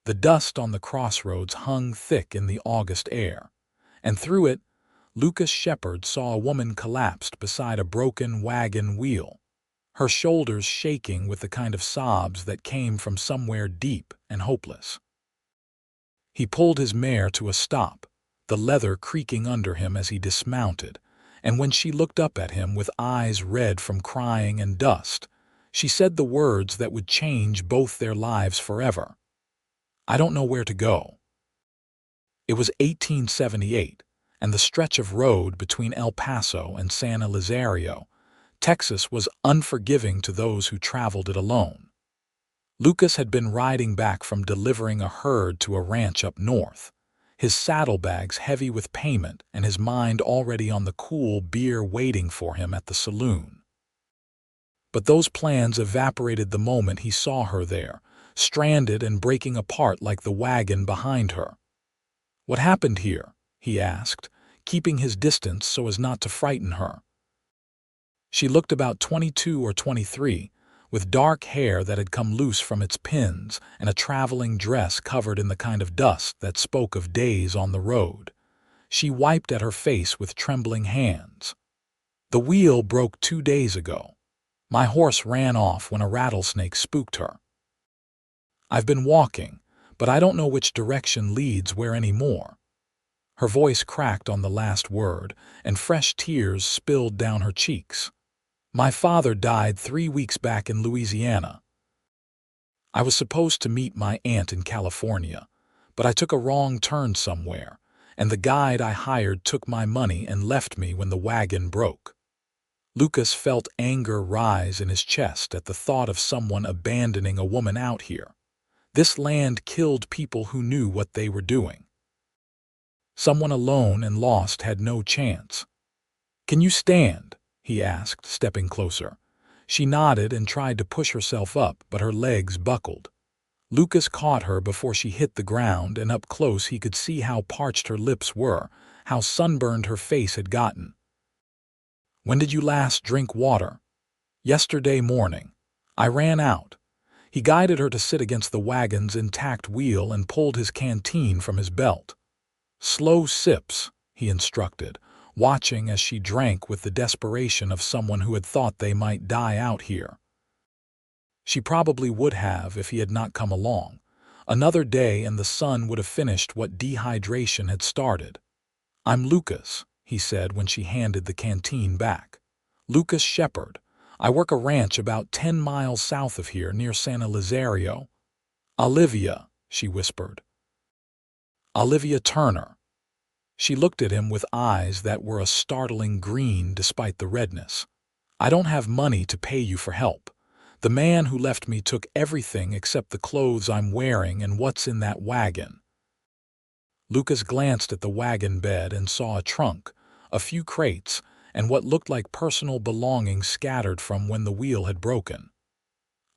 The dust on the crossroads hung thick in the August air, and through it, Lucas Shepard saw a woman collapsed beside a broken wagon wheel, her shoulders shaking with the kind of sobs that came from somewhere deep and hopeless. He pulled his mare to a stop, the leather creaking under him as he dismounted, and when she looked up at him with eyes red from crying and dust, she said the words that would change both their lives forever. "I don't know where to go." It was 1878, and the stretch of road between El Paso and San Elizario, Texas, was unforgiving to those who traveled it alone. Lucas had been riding back from delivering a herd to a ranch up north, his saddlebags heavy with payment and his mind already on the cool beer waiting for him at the saloon. But those plans evaporated the moment he saw her there, stranded and breaking apart like the wagon behind her. "What happened here?" he asked, keeping his distance so as not to frighten her. She looked about 22 or 23, with dark hair that had come loose from its pins and a traveling dress covered in the kind of dust that spoke of days on the road. She wiped at her face with trembling hands. "The wheel broke 2 days ago. My horse ran off when a rattlesnake spooked her. I've been walking, but I don't know which direction leads where anymore." Her voice cracked on the last word, and fresh tears spilled down her cheeks. "My father died 3 weeks back in Louisiana. I was supposed to meet my aunt in California, but I took a wrong turn somewhere, and the guide I hired took my money and left me when the wagon broke." Lucas felt anger rise in his chest at the thought of someone abandoning a woman out here. This land killed people who knew what they were doing. Someone alone and lost had no chance. "Can you stand?" he asked, stepping closer. She nodded and tried to push herself up, but her legs buckled. Lucas caught her before she hit the ground, and up close he could see how parched her lips were, how sunburned her face had gotten. "When did you last drink water?" "Yesterday morning. I ran out." He guided her to sit against the wagon's intact wheel and pulled his canteen from his belt. "Slow sips," he instructed, watching as she drank with the desperation of someone who had thought they might die out here. She probably would have if he had not come along. Another day and the sun would have finished what dehydration had started. "I'm Lucas," he said when she handed the canteen back. "Lucas Shepard. I work a ranch about 10 miles south of here near San Elizario." "Olivia," she whispered. "Olivia Turner." She looked at him with eyes that were a startling green despite the redness. "I don't have money to pay you for help. The man who left me took everything except the clothes I'm wearing and what's in that wagon." Lucas glanced at the wagon bed and saw a trunk, a few crates, and what looked like personal belongings scattered from when the wheel had broken.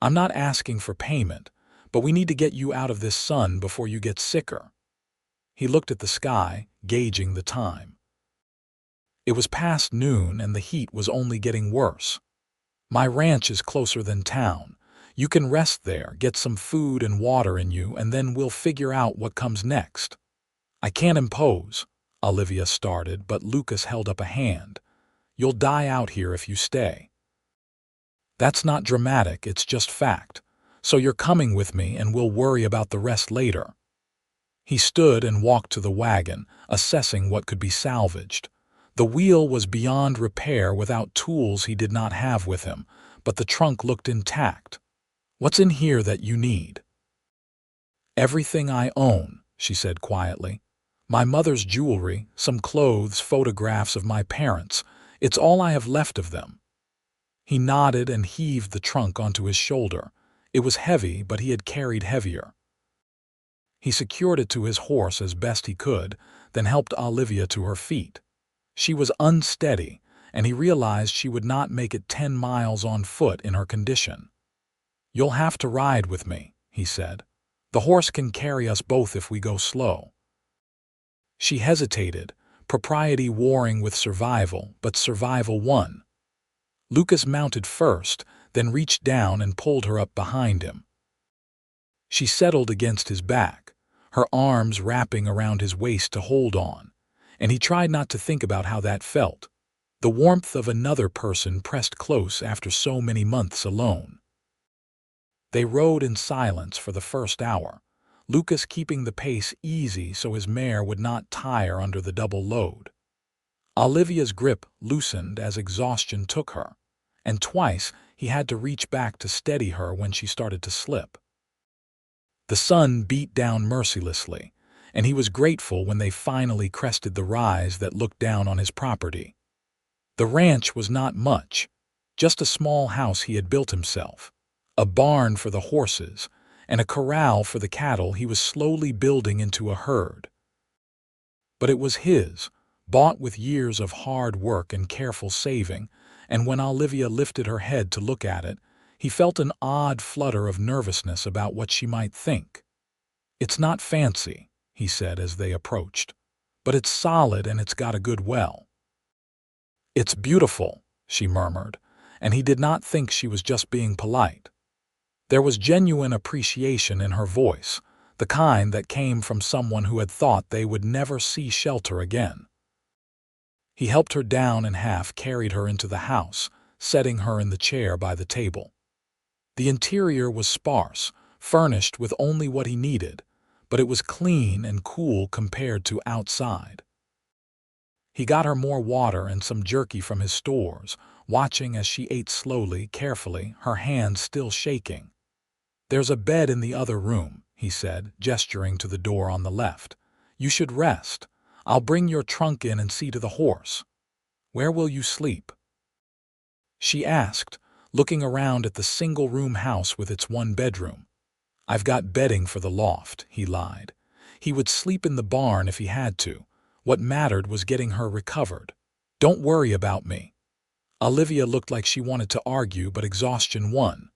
"I'm not asking for payment, but we need to get you out of this sun before you get sicker." He looked at the sky, gauging the time. It was past noon and the heat was only getting worse. "My ranch is closer than town. You can rest there, get some food and water in you, and then we'll figure out what comes next." "I can't impose," Olivia started, but Lucas held up a hand. "You'll die out here if you stay." "That's not dramatic, it's just fact. So you're coming with me and we'll worry about the rest later." He stood and walked to the wagon, assessing what could be salvaged. The wheel was beyond repair without tools he did not have with him, but the trunk looked intact. "What's in here that you need?" "Everything I own," she said quietly. "My mother's jewelry, some clothes, photographs of my parents. It's all I have left of them." He nodded and heaved the trunk onto his shoulder. It was heavy, but he had carried heavier. He secured it to his horse as best he could, then helped Olivia to her feet. She was unsteady, and he realized she would not make it 10 miles on foot in her condition. "You'll have to ride with me," he said. "The horse can carry us both if we go slow." She hesitated, propriety warring with survival, but survival won. Lucas mounted first, then reached down and pulled her up behind him. She settled against his back, her arms wrapping around his waist to hold on, and he tried not to think about how that felt. The warmth of another person pressed close after so many months alone. They rode in silence for the first hour, Lucas keeping the pace easy so his mare would not tire under the double load. Olivia's grip loosened as exhaustion took her, and twice he had to reach back to steady her when she started to slip. The sun beat down mercilessly, and he was grateful when they finally crested the rise that looked down on his property. The ranch was not much, just a small house he had built himself, a barn for the horses, and a corral for the cattle he was slowly building into a herd. But it was his, bought with years of hard work and careful saving, and when Olivia lifted her head to look at it, he felt an odd flutter of nervousness about what she might think. "It's not fancy," he said as they approached, "but it's solid and it's got a good well." "It's beautiful," she murmured, and he did not think she was just being polite. There was genuine appreciation in her voice, the kind that came from someone who had thought they would never see shelter again. He helped her down and half carried her into the house, setting her in the chair by the table. The interior was sparse, furnished with only what he needed, but it was clean and cool compared to outside. He got her more water and some jerky from his stores, watching as she ate slowly, carefully, her hands still shaking. "There's a bed in the other room," he said, gesturing to the door on the left. "You should rest. I'll bring your trunk in and see to the horse. Where will you sleep?" she asked, looking around at the single-room house with its one bedroom. "I've got bedding for the loft," he lied. He would sleep in the barn if he had to. What mattered was getting her recovered. "Don't worry about me." Olivia looked like she wanted to argue, but exhaustion won.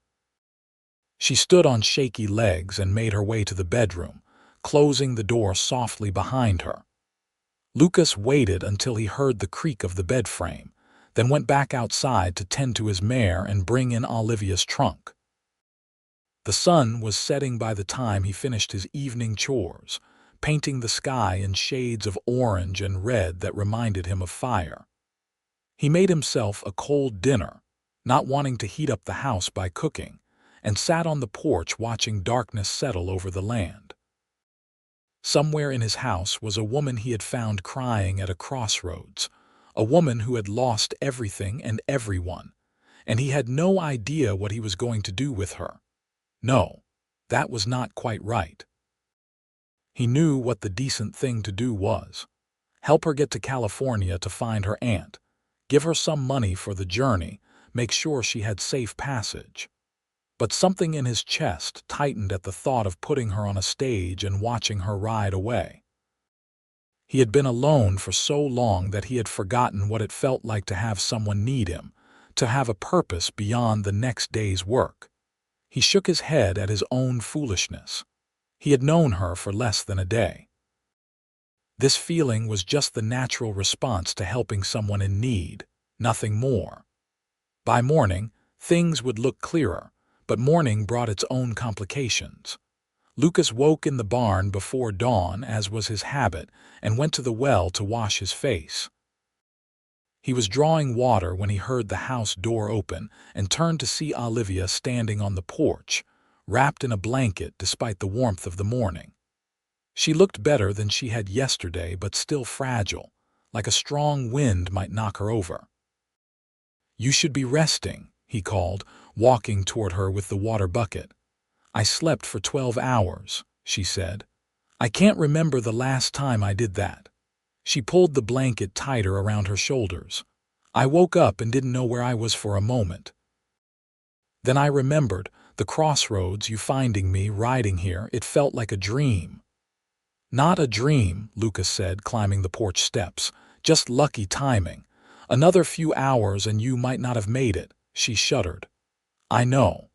She stood on shaky legs and made her way to the bedroom, closing the door softly behind her. Lucas waited until he heard the creak of the bed frame, then went back outside to tend to his mare and bring in Olivia's trunk. The sun was setting by the time he finished his evening chores, painting the sky in shades of orange and red that reminded him of fire. He made himself a cold dinner, not wanting to heat up the house by cooking, and sat on the porch watching darkness settle over the land. Somewhere in his house was a woman he had found crying at a crossroads, a woman who had lost everything and everyone, and he had no idea what he was going to do with her. No, that was not quite right. He knew what the decent thing to do was. Help her get to California to find her aunt, give her some money for the journey, make sure she had safe passage. But something in his chest tightened at the thought of putting her on a stage and watching her ride away. He had been alone for so long that he had forgotten what it felt like to have someone need him, to have a purpose beyond the next day's work. He shook his head at his own foolishness. He had known her for less than a day. This feeling was just the natural response to helping someone in need, nothing more. By morning, things would look clearer, but morning brought its own complications. Lucas woke in the barn before dawn, as was his habit, and went to the well to wash his face. He was drawing water when he heard the house door open and turned to see Olivia standing on the porch, wrapped in a blanket despite the warmth of the morning. She looked better than she had yesterday, but still fragile, like a strong wind might knock her over. "You should be resting," he called, walking toward her with the water bucket. "I slept for 12 hours, she said. "I can't remember the last time I did that." She pulled the blanket tighter around her shoulders. "I woke up and didn't know where I was for a moment. Then I remembered the crossroads, you finding me, riding here. It felt like a dream." "Not a dream," Lucas said, climbing the porch steps. "Just lucky timing. Another few hours and you might not have made it," she shuddered. "I know.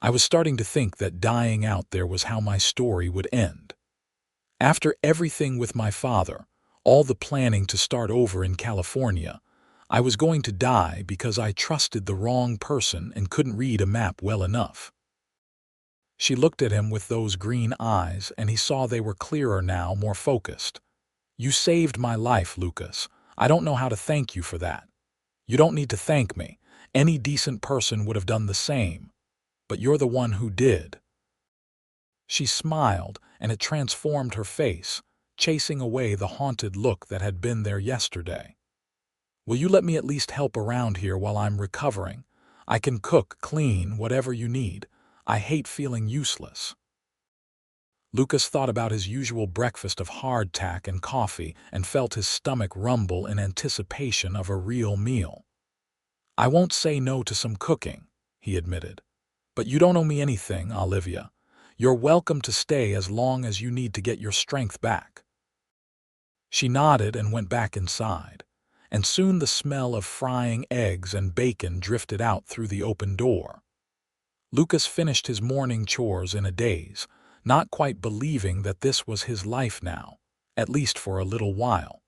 I was starting to think that dying out there was how my story would end. After everything with my father, all the planning to start over in California, I was going to die because I trusted the wrong person and couldn't read a map well enough." She looked at him with those green eyes, and he saw they were clearer now, more focused. "You saved my life, Lucas. I don't know how to thank you for that. You don't need to thank me. Any decent person would have done the same. But you're the one who did." She smiled, and it transformed her face, chasing away the haunted look that had been there yesterday. "Will you let me at least help around here while I'm recovering? I can cook, clean, whatever you need. I hate feeling useless." Lucas thought about his usual breakfast of hardtack and coffee and felt his stomach rumble in anticipation of a real meal. "I won't say no to some cooking," he admitted. "But you don't owe me anything, Olivia. You're welcome to stay as long as you need to get your strength back." She nodded and went back inside, and soon the smell of frying eggs and bacon drifted out through the open door. Lucas finished his morning chores in a daze, not quite believing that this was his life now, at least for a little while.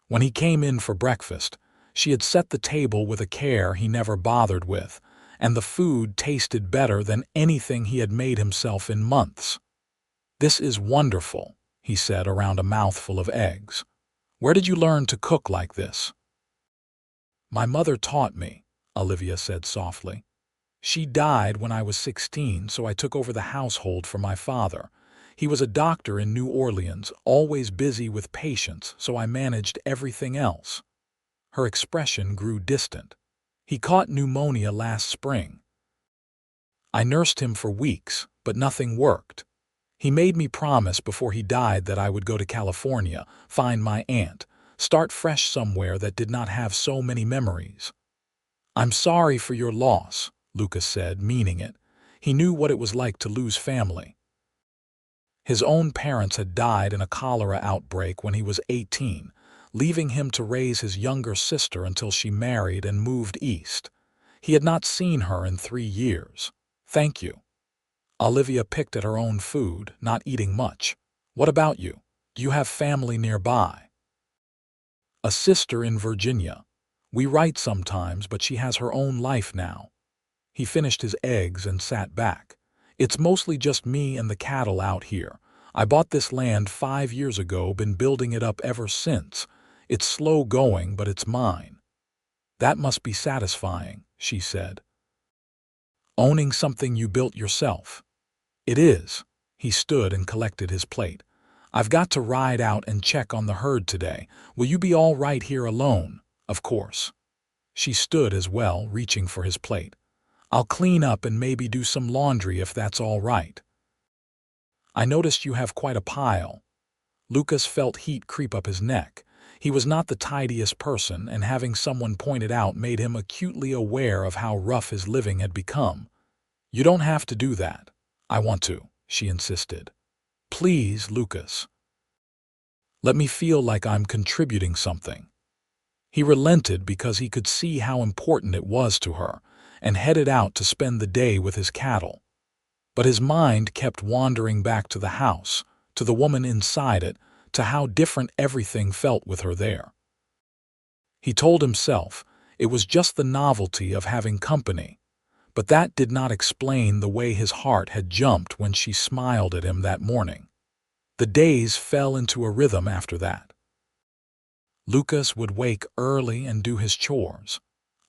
When he came in for breakfast, she had set the table with a care he never bothered with, and the food tasted better than anything he had made himself in months. "This is wonderful," he said around a mouthful of eggs. "Where did you learn to cook like this?" "My mother taught me," Olivia said softly. "She died when I was 16, so I took over the household for my father. He was a doctor in New Orleans, always busy with patients, so I managed everything else." Her expression grew distant. "He caught pneumonia last spring. I nursed him for weeks, but nothing worked. He made me promise before he died that I would go to California, find my aunt, start fresh somewhere that did not have so many memories." "I'm sorry for your loss," Lucas said, meaning it. He knew what it was like to lose family. His own parents had died in a cholera outbreak when he was 18, leaving him to raise his younger sister until she married and moved east. He had not seen her in 3 years. "Thank you." Olivia picked at her own food, not eating much. "What about you? Do you have family nearby?" "A sister in Virginia. We write sometimes, but she has her own life now." He finished his eggs and sat back. "It's mostly just me and the cattle out here. I bought this land 5 years ago, been building it up ever since. It's slow going, but it's mine." "That must be satisfying," she said. "Owning something you built yourself." "It is." He stood and collected his plate. "I've got to ride out and check on the herd today. Will you be all right here alone?" "Of course." She stood as well, reaching for his plate. "I'll clean up and maybe do some laundry if that's all right." "I noticed you have quite a pile." Lucas felt heat creep up his neck. He was not the tidiest person, and having someone point it out made him acutely aware of how rough his living had become. "You don't have to do that." "I want to," she insisted. "Please, Lucas. Let me feel like I'm contributing something." He relented because he could see how important it was to her, and headed out to spend the day with his cattle. But his mind kept wandering back to the house, to the woman inside it, to how different everything felt with her there. He told himself it was just the novelty of having company, but that did not explain the way his heart had jumped when she smiled at him that morning. The days fell into a rhythm after that. Lucas would wake early and do his chores.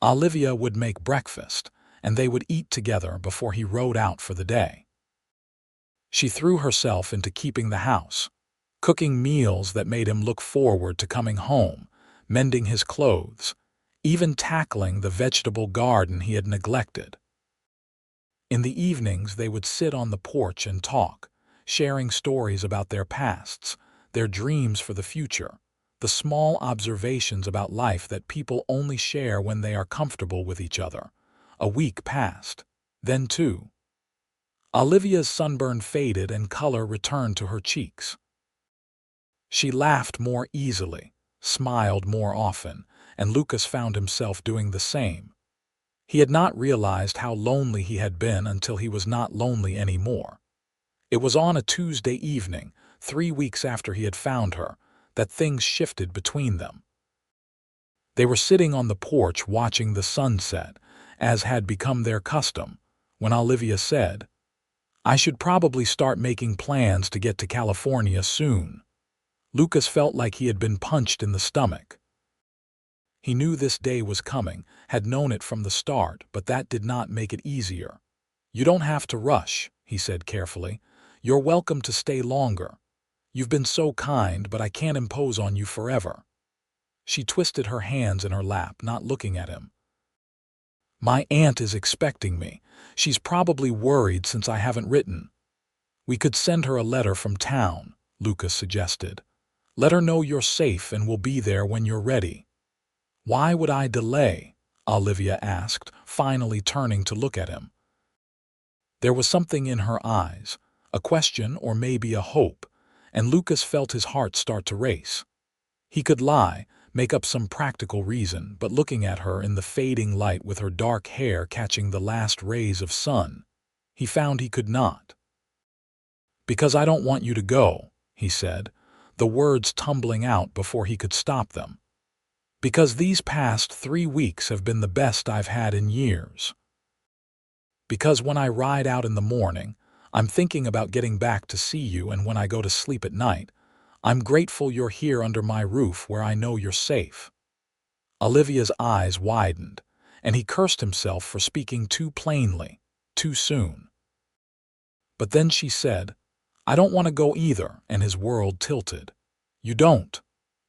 Olivia would make breakfast, and they would eat together before he rode out for the day. She threw herself into keeping the house, cooking meals that made him look forward to coming home, mending his clothes, even tackling the vegetable garden he had neglected. In the evenings they would sit on the porch and talk, sharing stories about their pasts, their dreams for the future, the small observations about life that people only share when they are comfortable with each other. A week passed. Then 2. Olivia's sunburn faded and color returned to her cheeks. She laughed more easily, smiled more often, and Lucas found himself doing the same. He had not realized how lonely he had been until he was not lonely anymore. It was on a Tuesday evening, 3 weeks after he had found her, that things shifted between them. They were sitting on the porch watching the sunset, as had become their custom, when Olivia said, I should probably start making plans to get to California soon. Lucas felt like he had been punched in the stomach. He knew this day was coming, had known it from the start, but that did not make it easier. You don't have to rush, he said carefully. You're welcome to stay longer. You've been so kind, but I can't impose on you forever. She twisted her hands in her lap, not looking at him. My aunt is expecting me. She's probably worried since I haven't written. We could send her a letter from town, Lucas suggested. Let her know you're safe and we'll be there when you're ready. Why would I delay? Olivia asked, finally turning to look at him. There was something in her eyes, a question or maybe a hope, and Lucas felt his heart start to race. He could lie, make up some practical reason, but looking at her in the fading light with her dark hair catching the last rays of sun, he found he could not. Because I don't want you to go, he said, the words tumbling out before he could stop them. Because these past 3 weeks have been the best I've had in years. Because when I ride out in the morning, I'm thinking about getting back to see you, and when I go to sleep at night, I'm grateful you're here under my roof where I know you're safe. Olivia's eyes widened, and he cursed himself for speaking too plainly, too soon. But then she said, I don't want to go either, and his world tilted. You don't?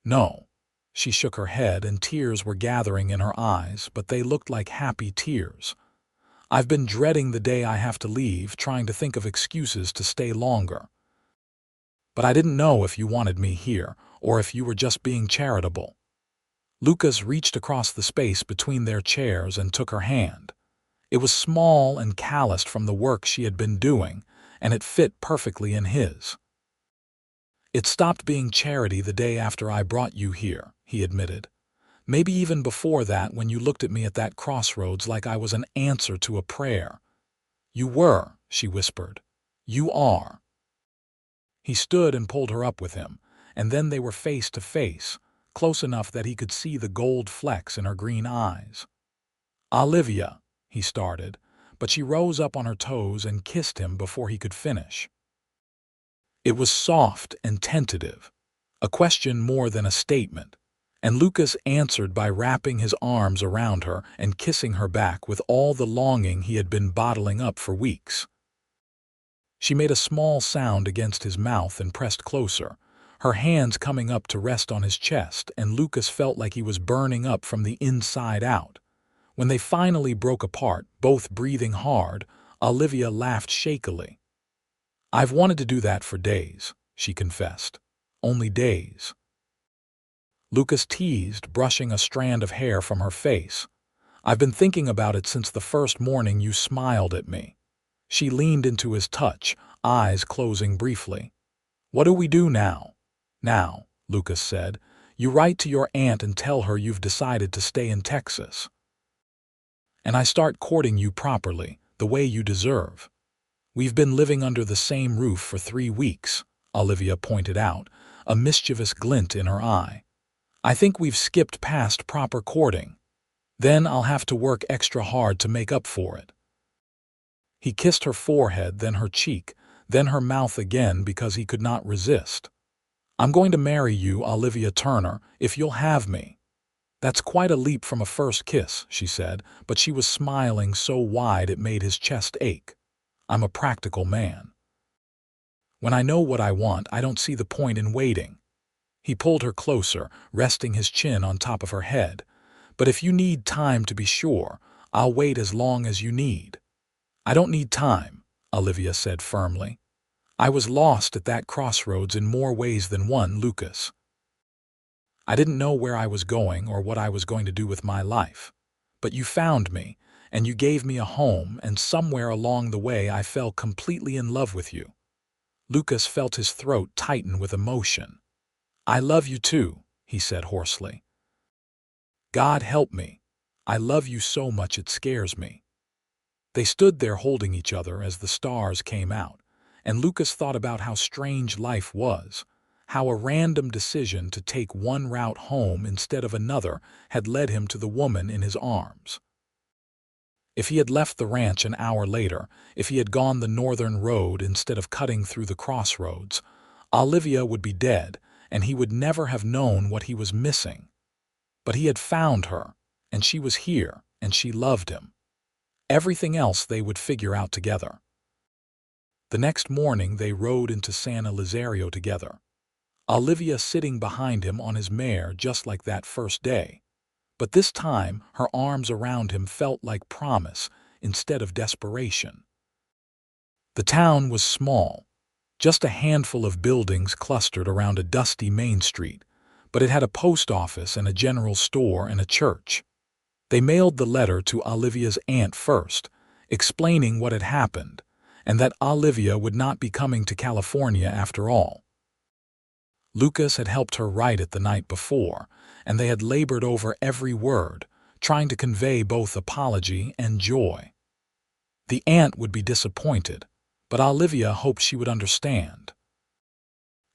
No. She shook her head, and tears were gathering in her eyes, but they looked like happy tears. I've been dreading the day I have to leave, trying to think of excuses to stay longer. But I didn't know if you wanted me here, or if you were just being charitable. Lucas reached across the space between their chairs and took her hand. It was small and calloused from the work she had been doing, and it fit perfectly in his. It stopped being charity the day after I brought you here, he admitted. Maybe even before that, when you looked at me at that crossroads like I was an answer to a prayer. You were, she whispered. You are. He stood and pulled her up with him, and then they were face to face, close enough that he could see the gold flecks in her green eyes. Olivia, he started, but she rose up on her toes and kissed him before he could finish. It was soft and tentative, a question more than a statement, and Lucas answered by wrapping his arms around her and kissing her back with all the longing he had been bottling up for weeks. She made a small sound against his mouth and pressed closer, her hands coming up to rest on his chest, and Lucas felt like he was burning up from the inside out. When they finally broke apart, both breathing hard, Olivia laughed shakily. I've wanted to do that for days, she confessed. Only days. Lucas teased, brushing a strand of hair from her face. I've been thinking about it since the first morning you smiled at me. She leaned into his touch, eyes closing briefly. What do we do now? Now, Lucas said, you write to your aunt and tell her you've decided to stay in Texas. And I start courting you properly, the way you deserve. We've been living under the same roof for 3 weeks, Olivia pointed out, a mischievous glint in her eye. I think we've skipped past proper courting. Then I'll have to work extra hard to make up for it. He kissed her forehead, then her cheek, then her mouth again because he could not resist. I'm going to marry you, Olivia Turner, if you'll have me. That's quite a leap from a first kiss, she said, but she was smiling so wide it made his chest ache. I'm a practical man. When I know what I want, I don't see the point in waiting. He pulled her closer, resting his chin on top of her head. But if you need time to be sure, I'll wait as long as you need. I don't need time, Olivia said firmly. I was lost at that crossroads in more ways than one, Lucas. I didn't know where I was going or what I was going to do with my life. But you found me, and you gave me a home, and somewhere along the way I fell completely in love with you. Lucas felt his throat tighten with emotion. I love you too, he said hoarsely. God help me. I love you so much it scares me. They stood there holding each other as the stars came out, and Lucas thought about how strange life was, how a random decision to take one route home instead of another had led him to the woman in his arms. If he had left the ranch an hour later, if he had gone the northern road instead of cutting through the crossroads, Olivia would be dead, and he would never have known what he was missing. But he had found her, and she was here, and she loved him. Everything else they would figure out together. The next morning they rode into San Elizario together, Olivia sitting behind him on his mare just like that first day. But this time her arms around him felt like promise instead of desperation. The town was small, just a handful of buildings clustered around a dusty main street, but it had a post office and a general store and a church. They mailed the letter to Olivia's aunt first, explaining what had happened, and that Olivia would not be coming to California after all. Lucas had helped her write it the night before, and they had labored over every word, trying to convey both apology and joy. The aunt would be disappointed, but Olivia hoped she would understand.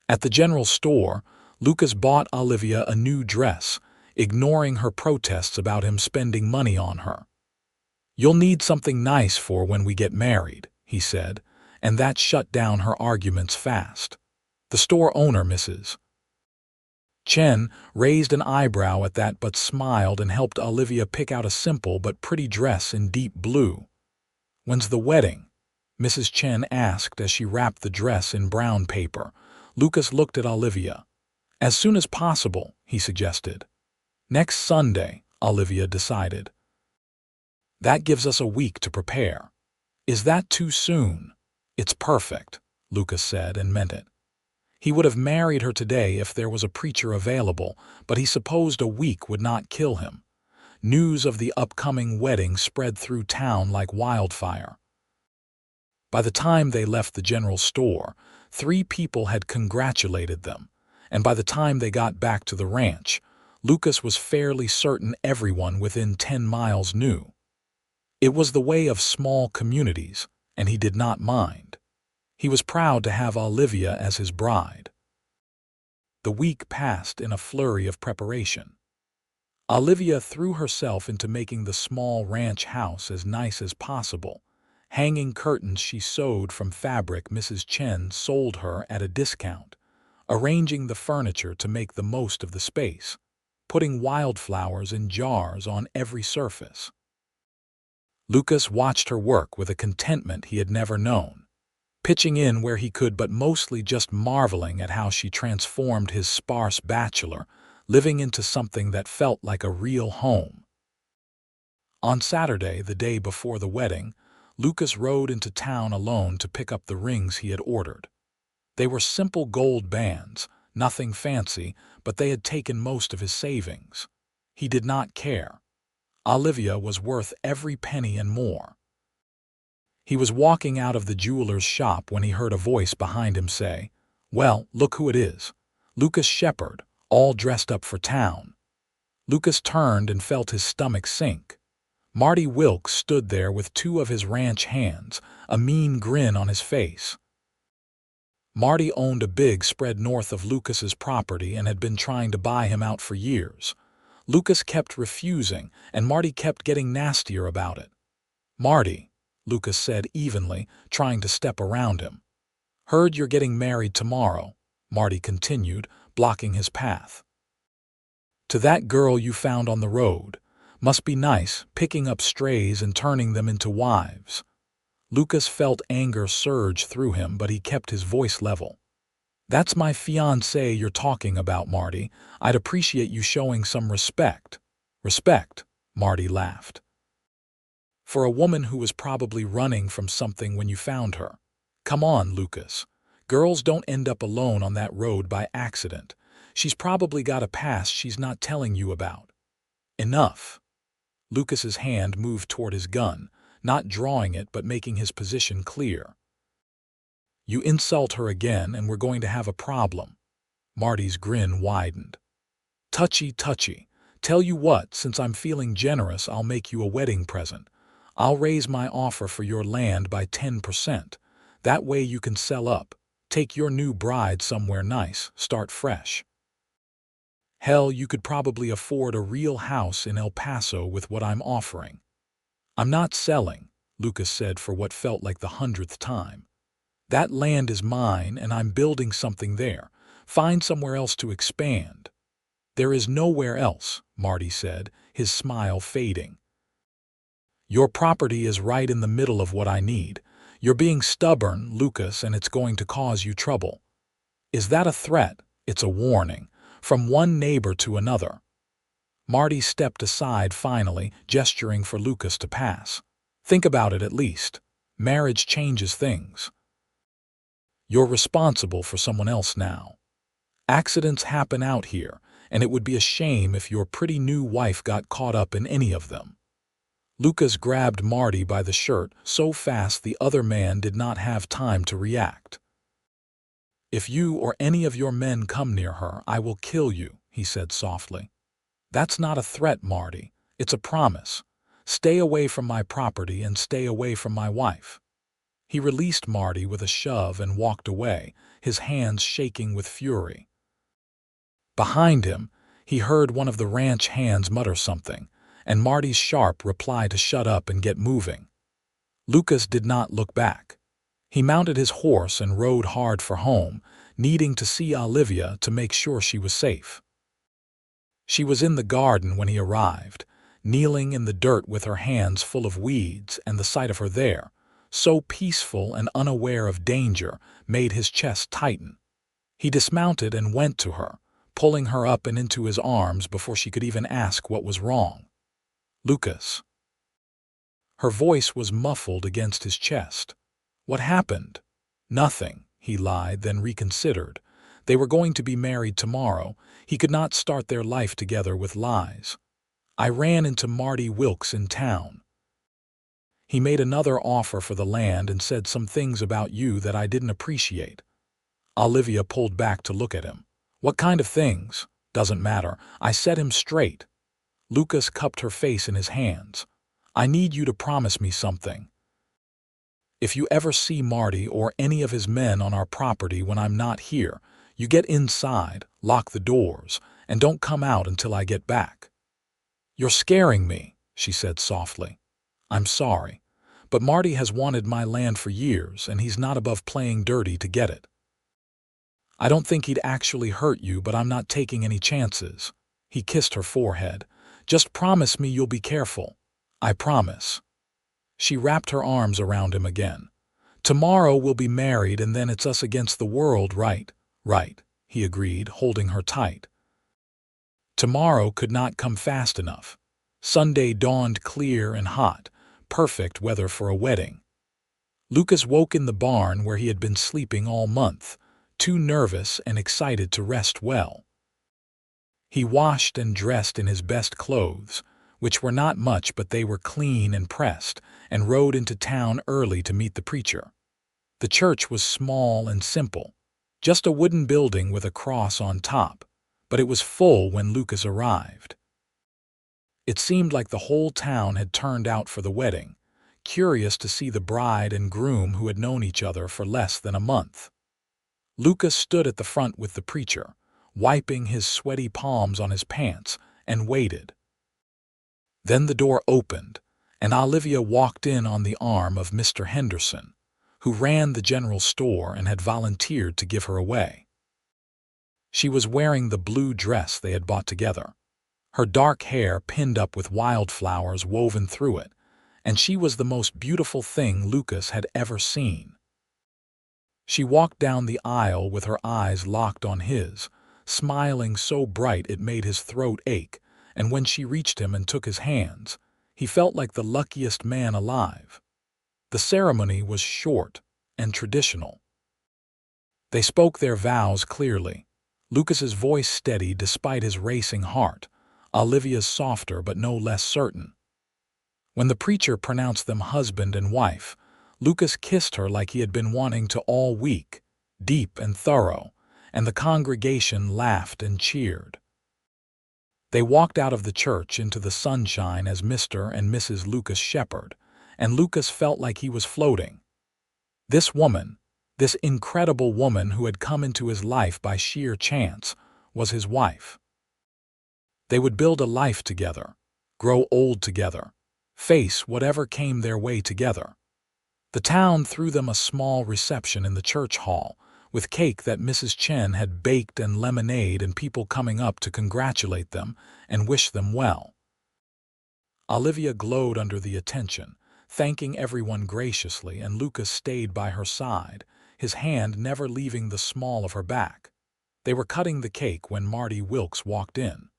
At the general store, Lucas bought Olivia a new dress, ignoring her protests about him spending money on her. "You'll need something nice for when we get married," he said, and that shut down her arguments fast. The store owner, Mrs. Chen, raised an eyebrow at that but smiled and helped Olivia pick out a simple but pretty dress in deep blue. "When's the wedding?" Mrs. Chen asked as she wrapped the dress in brown paper. Lucas looked at Olivia. "As soon as possible," he suggested. "Next Sunday," Olivia decided. "That gives us a week to prepare." "Is that too soon?" "It's perfect," Lucas said, and meant it. He would have married her today if there was a preacher available, but he supposed a week would not kill him. News of the upcoming wedding spread through town like wildfire. By the time they left the general store, 3 people had congratulated them, and by the time they got back to the ranch, Lucas was fairly certain everyone within 10 miles knew. It was the way of small communities, and he did not mind. He was proud to have Olivia as his bride. The week passed in a flurry of preparation. Olivia threw herself into making the small ranch house as nice as possible, hanging curtains she sewed from fabric Mrs. Chen sold her at a discount, arranging the furniture to make the most of the space, putting wildflowers in jars on every surface. Lucas watched her work with a contentment he had never known, pitching in where he could but mostly just marveling at how she transformed his sparse bachelor living into something that felt like a real home. On Saturday, the day before the wedding, Lucas rode into town alone to pick up the rings he had ordered. They were simple gold bands, nothing fancy, but they had taken most of his savings. He did not care. Olivia was worth every penny and more. He was walking out of the jeweler's shop when he heard a voice behind him say, "Well, look who it is. Lucas Shepherd, all dressed up for town." Lucas turned and felt his stomach sink. Marty Wilkes stood there with 2 of his ranch hands, a mean grin on his face. Marty owned a big spread north of Lucas's property and had been trying to buy him out for years. Lucas kept refusing, and Marty kept getting nastier about it. "Marty," Lucas said evenly, trying to step around him. "Heard you're getting married tomorrow," Marty continued, blocking his path. "To that girl you found on the road. Must be nice, picking up strays and turning them into wives." Lucas felt anger surge through him, but he kept his voice level. "That's my fiancée you're talking about, Marty. I'd appreciate you showing some respect." "Respect?" Marty laughed. "For a woman who was probably running from something when you found her. Come on, Lucas. Girls don't end up alone on that road by accident. She's probably got a past she's not telling you about." "Enough." Lucas's hand moved toward his gun, not drawing it but making his position clear. "You insult her again and we're going to have a problem." Marty's grin widened. "Touchy, touchy. Tell you what, since I'm feeling generous, I'll make you a wedding present. I'll raise my offer for your land by 10%. That way you can sell up, take your new bride somewhere nice, start fresh. Hell, you could probably afford a real house in El Paso with what I'm offering." I'm not selling, Lucas said for what felt like the 100th time. That land is mine and I'm building something there. Find somewhere else to expand. There is nowhere else, Marty said, his smile fading. Your property is right in the middle of what I need. You're being stubborn, Lucas, and it's going to cause you trouble. Is that a threat? It's a warning. From one neighbor to another. Marty stepped aside finally, gesturing for Lucas to pass. Think about it at least. Marriage changes things. You're responsible for someone else now. Accidents happen out here, and it would be a shame if your pretty new wife got caught up in any of them. Lucas grabbed Marty by the shirt so fast the other man did not have time to react. If you or any of your men come near her, I will kill you, he said softly. That's not a threat, Marty. It's a promise. Stay away from my property and stay away from my wife. He released Marty with a shove and walked away, his hands shaking with fury. Behind him, he heard one of the ranch hands mutter something, and Marty's sharp reply to shut up and get moving. Lucas did not look back. He mounted his horse and rode hard for home, needing to see Olivia to make sure she was safe. She was in the garden when he arrived, kneeling in the dirt with her hands full of weeds, and the sight of her there, so peaceful and unaware of danger, made his chest tighten. He dismounted and went to her, pulling her up and into his arms before she could even ask what was wrong. Lucas. Her voice was muffled against his chest. What happened? Nothing, he lied, then reconsidered. They were going to be married tomorrow. He could not start their life together with lies. I ran into Marty Wilkes in town. He made another offer for the land and said some things about you that I didn't appreciate. Olivia pulled back to look at him. What kind of things? Doesn't matter. I set him straight. Lucas cupped her face in his hands. I need you to promise me something. If you ever see Marty or any of his men on our property when I'm not here, you get inside, lock the doors, and don't come out until I get back. You're scaring me, she said softly. I'm sorry, but Marty has wanted my land for years, and he's not above playing dirty to get it. I don't think he'd actually hurt you, but I'm not taking any chances. He kissed her forehead. Just promise me you'll be careful. I promise. She wrapped her arms around him again. Tomorrow we'll be married and then it's us against the world, right? Right, he agreed, holding her tight. Tomorrow could not come fast enough. Sunday dawned clear and hot, perfect weather for a wedding. Lucas woke in the barn where he had been sleeping all month, too nervous and excited to rest well. He washed and dressed in his best clothes, which were not much but they were clean and pressed, and rode into town early to meet the preacher. The church was small and simple, just a wooden building with a cross on top, but it was full when Lucas arrived. It seemed like the whole town had turned out for the wedding, curious to see the bride and groom who had known each other for less than a month. Lucas stood at the front with the preacher, wiping his sweaty palms on his pants, and waited. Then the door opened, and Olivia walked in on the arm of Mr. Henderson, who ran the general store and had volunteered to give her away. She was wearing the blue dress they had bought together, her dark hair pinned up with wildflowers woven through it, and she was the most beautiful thing Lucas had ever seen. She walked down the aisle with her eyes locked on his, smiling so bright it made his throat ache, and when she reached him and took his hands, he felt like the luckiest man alive. The ceremony was short and traditional. They spoke their vows clearly, Lucas's voice steady despite his racing heart, Olivia's softer but no less certain. When the preacher pronounced them husband and wife, Lucas kissed her like he had been wanting to all week, deep and thorough, and the congregation laughed and cheered. They walked out of the church into the sunshine as Mr. and Mrs. Lucas Shepherd, and Lucas felt like he was floating. This woman, this incredible woman who had come into his life by sheer chance, was his wife. They would build a life together, grow old together, face whatever came their way together. The town threw them a small reception in the church hall, with cake that Mrs. Chen had baked and lemonade and people coming up to congratulate them and wish them well. Olivia glowed under the attention, thanking everyone graciously, and Lucas stayed by her side, his hand never leaving the small of her back. They were cutting the cake when Marty Wilkes walked in.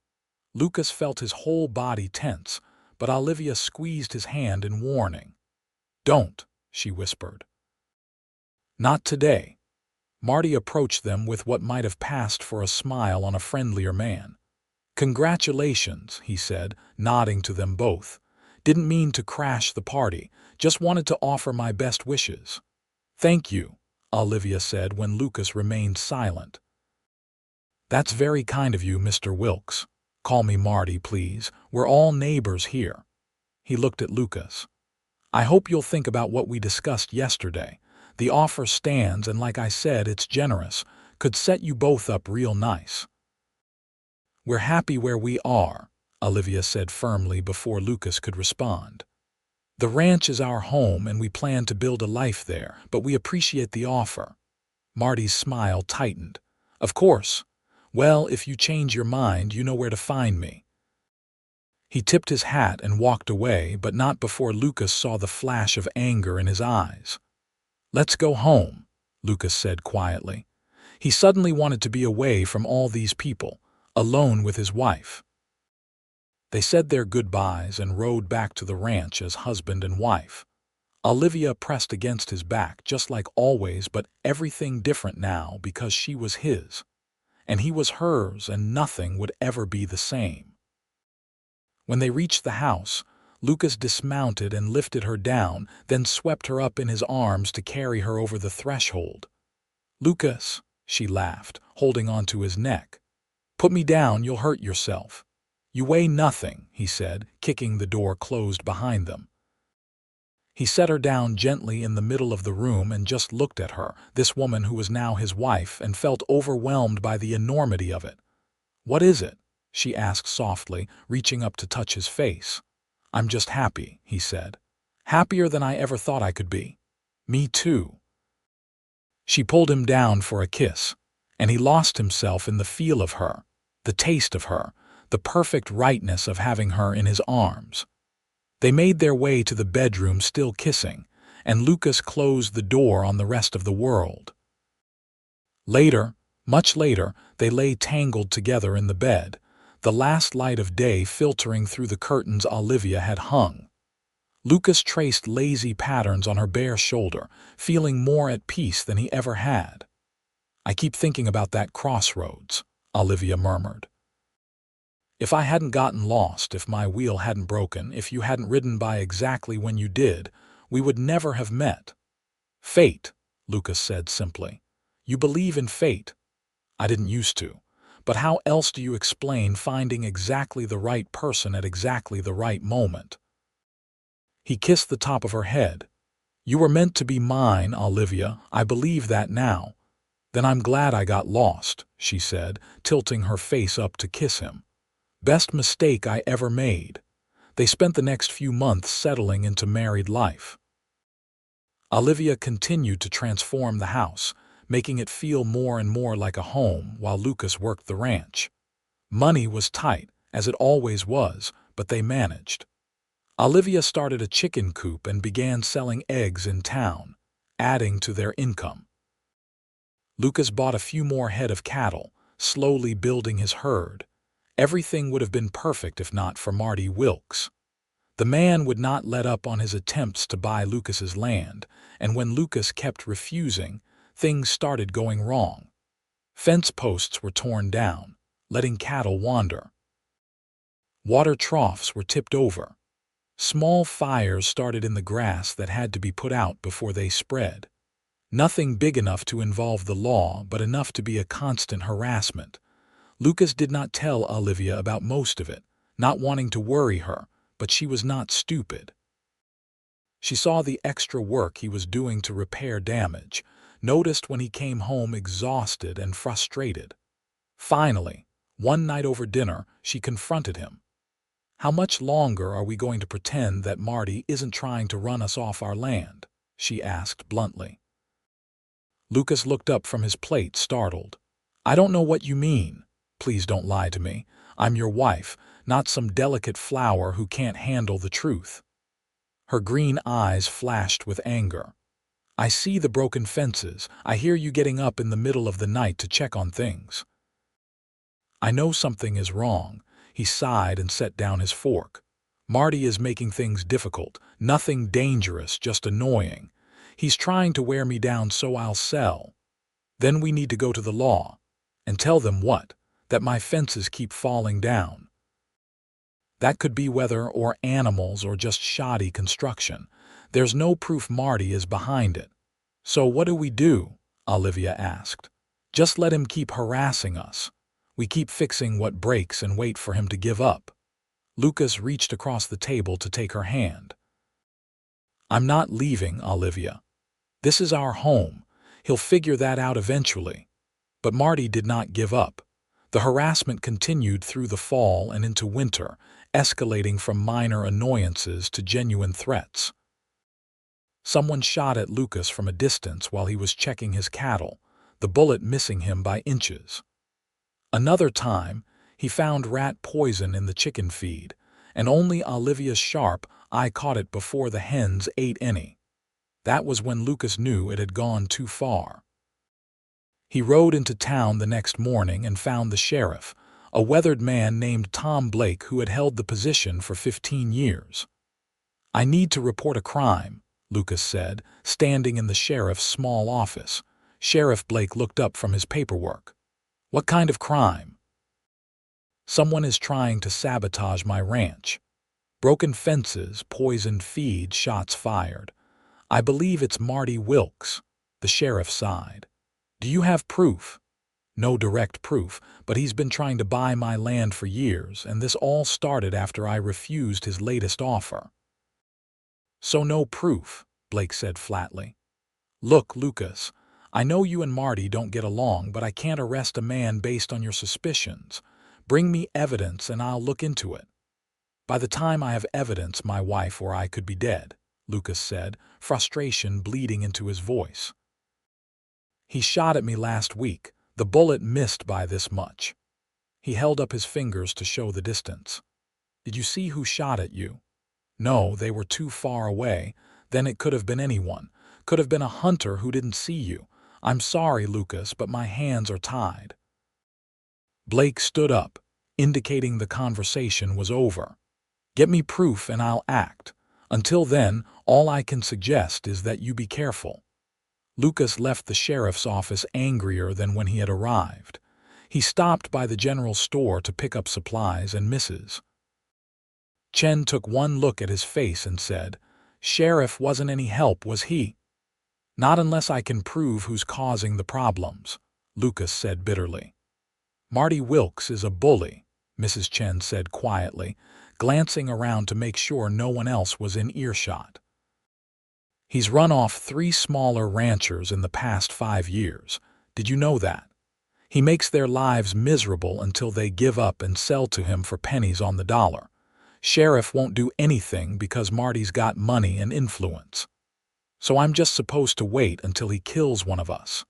Lucas felt his whole body tense, but Olivia squeezed his hand in warning. "Don't," she whispered. "Not today." Marty approached them with what might have passed for a smile on a friendlier man. "Congratulations," he said, nodding to them both. "Didn't mean to crash the party, just wanted to offer my best wishes." "Thank you," Olivia said when Lucas remained silent. "That's very kind of you, Mr. Wilkes. Call me Marty, please. We're all neighbors here." He looked at Lucas. "I hope you'll think about what we discussed yesterday. The offer stands, and like I said, it's generous. Could set you both up real nice." "We're happy where we are," Olivia said firmly before Lucas could respond. "The ranch is our home and we plan to build a life there, but we appreciate the offer." Marty's smile tightened. "Of course. Well, if you change your mind, you know where to find me." He tipped his hat and walked away, but not before Lucas saw the flash of anger in his eyes. "Let's go home," Lucas said quietly. He suddenly wanted to be away from all these people, alone with his wife. They said their goodbyes and rode back to the ranch as husband and wife. Olivia pressed against his back just like always, but everything different now because she was his. And he was hers, and nothing would ever be the same. When they reached the house, Lucas dismounted and lifted her down, then swept her up in his arms to carry her over the threshold. "Lucas," she laughed, holding onto his neck. "Put me down, you'll hurt yourself." "You weigh nothing," he said, kicking the door closed behind them. He set her down gently in the middle of the room and just looked at her, this woman who was now his wife, and felt overwhelmed by the enormity of it. "What is it?" she asked softly, reaching up to touch his face. "I'm just happy," he said. "Happier than I ever thought I could be." "Me too." She pulled him down for a kiss, and he lost himself in the feel of her, the taste of her, the perfect rightness of having her in his arms. They made their way to the bedroom still kissing, and Lucas closed the door on the rest of the world. Later, much later, they lay tangled together in the bed, the last light of day filtering through the curtains Olivia had hung. Lucas traced lazy patterns on her bare shoulder, feeling more at peace than he ever had. "I keep thinking about that Crossroads," Olivia murmured. "If I hadn't gotten lost, if my wheel hadn't broken, if you hadn't ridden by exactly when you did, we would never have met." "Fate," Lucas said simply. "You believe in fate." "I didn't used to. But how else do you explain finding exactly the right person at exactly the right moment?" He kissed the top of her head. "You were meant to be mine, Olivia. I believe that now." "Then I'm glad I got lost," she said, tilting her face up to kiss him. "Best mistake I ever made." They spent the next few months settling into married life. Olivia continued to transform the house, making it feel more and more like a home while Lucas worked the ranch. Money was tight, as it always was, but they managed. Olivia started a chicken coop and began selling eggs in town, adding to their income. Lucas bought a few more head of cattle, slowly building his herd. Everything would have been perfect if not for Marty Wilkes. The man would not let up on his attempts to buy Lucas's land, and when Lucas kept refusing, things started going wrong. Fence posts were torn down, letting cattle wander. Water troughs were tipped over. Small fires started in the grass that had to be put out before they spread. Nothing big enough to involve the law, but enough to be a constant harassment. Lucas did not tell Olivia about most of it, not wanting to worry her, but she was not stupid. She saw the extra work he was doing to repair damage, noticed when he came home exhausted and frustrated. Finally, one night over dinner, she confronted him. How much longer are we going to pretend that Marty isn't trying to run us off our land? She asked bluntly. Lucas looked up from his plate, startled. I don't know what you mean. Please don't lie to me. I'm your wife, not some delicate flower who can't handle the truth. Her green eyes flashed with anger. I see the broken fences. I hear you getting up in the middle of the night to check on things. I know something is wrong. He sighed and set down his fork. Marty is making things difficult. Nothing dangerous, just annoying. He's trying to wear me down so I'll sell. Then we need to go to the law. And tell them what? That my fences keep falling down. That could be weather or animals or just shoddy construction. There's no proof Marty is behind it. So what do we do? Olivia asked. Just let him keep harassing us. We keep fixing what breaks and wait for him to give up. Lucas reached across the table to take her hand. I'm not leaving, Olivia. This is our home. He'll figure that out eventually. But Marty did not give up. The harassment continued through the fall and into winter, escalating from minor annoyances to genuine threats. Someone shot at Lucas from a distance while he was checking his cattle, the bullet missing him by inches. Another time, he found rat poison in the chicken feed, and only Olivia's sharp eye caught it before the hens ate any. That was when Lucas knew it had gone too far. He rode into town the next morning and found the sheriff, a weathered man named Tom Blake who had held the position for 15 years. I need to report a crime, Lucas said, standing in the sheriff's small office. Sheriff Blake looked up from his paperwork. What kind of crime? Someone is trying to sabotage my ranch. Broken fences, poisoned feed, shots fired. I believe it's Marty Wilkes. The sheriff sighed. Do you have proof? No direct proof, but he's been trying to buy my land for years, and this all started after I refused his latest offer. So no proof, Blake said flatly. Look, Lucas, I know you and Marty don't get along, but I can't arrest a man based on your suspicions. Bring me evidence and I'll look into it. By the time I have evidence, my wife or I could be dead, Lucas said, frustration bleeding into his voice. He shot at me last week. The bullet missed by this much. He held up his fingers to show the distance. Did you see who shot at you? No, they were too far away. Then it could have been anyone. Could have been a hunter who didn't see you. I'm sorry, Lucas, but my hands are tied. Blake stood up, indicating the conversation was over. Get me proof and I'll act. Until then, all I can suggest is that you be careful. Lucas left the sheriff's office angrier than when he had arrived. He stopped by the general store to pick up supplies and Mrs. Chen took one look at his face and said, Sheriff wasn't any help, was he? Not unless I can prove who's causing the problems, Lucas said bitterly. Marty Wilkes is a bully, Mrs. Chen said quietly, glancing around to make sure no one else was in earshot. He's run off 3 smaller ranchers in the past 5 years. Did you know that? He makes their lives miserable until they give up and sell to him for pennies on the dollar. Sheriff won't do anything because Marty's got money and influence. So I'm just supposed to wait until he kills one of us.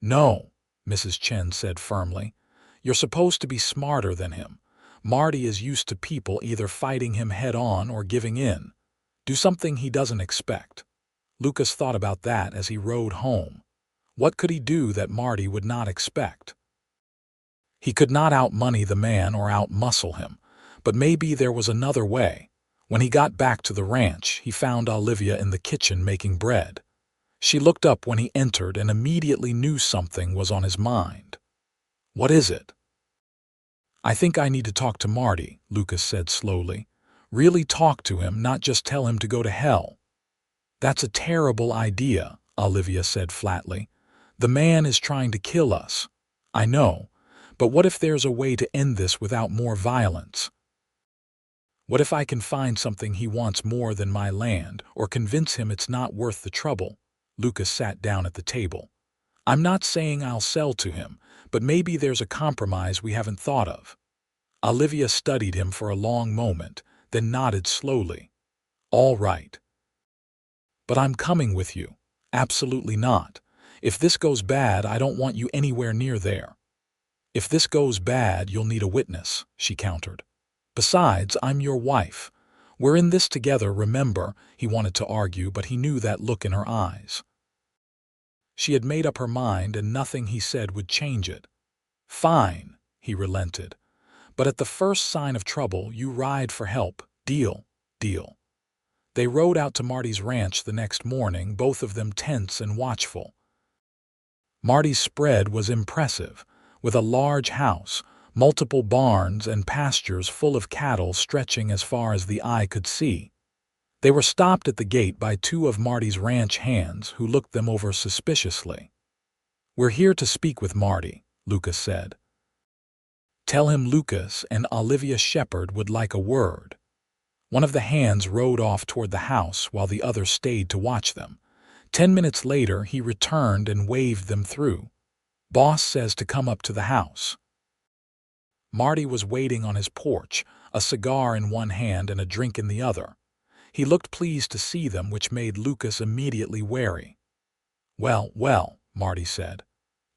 No, Mrs. Chen said firmly. You're supposed to be smarter than him. Marty is used to people either fighting him head-on or giving in. Do something he doesn't expect. Lucas thought about that as he rode home. What could he do that Marty would not expect? He could not outmoney the man or outmuscle him, but maybe there was another way. When he got back to the ranch, he found Olivia in the kitchen making bread. She looked up when he entered and immediately knew something was on his mind. What is it? I think I need to talk to Marty, Lucas said slowly. Really talk to him, not just tell him to go to hell. That's a terrible idea, Olivia said flatly. The man is trying to kill us. I know, but what if there's a way to end this without more violence? What if I can find something he wants more than my land, or convince him it's not worth the trouble? Lucas sat down at the table. I'm not saying I'll sell to him, but maybe there's a compromise we haven't thought of. Olivia studied him for a long moment, then nodded slowly. "All right. But I'm coming with you." "Absolutely not. If this goes bad, I don't want you anywhere near there." "If this goes bad, you'll need a witness," she countered. "Besides, I'm your wife. We're in this together, remember?" He wanted to argue, but he knew that look in her eyes. She had made up her mind, and nothing he said would change it. "Fine," he relented. "But at the first sign of trouble, you ride for help. Deal?" "Deal." They rode out to Marty's ranch the next morning, both of them tense and watchful. Marty's spread was impressive, with a large house, multiple barns, and pastures full of cattle stretching as far as the eye could see. They were stopped at the gate by two of Marty's ranch hands, who looked them over suspiciously. "We're here to speak with Marty," Lucas said. "Tell him Lucas and Olivia Shepherd would like a word." One of the hands rode off toward the house while the other stayed to watch them. 10 minutes later, he returned and waved them through. "Boss says to come up to the house." Marty was waiting on his porch, a cigar in one hand and a drink in the other. He looked pleased to see them, which made Lucas immediately wary. "Well, well," Marty said.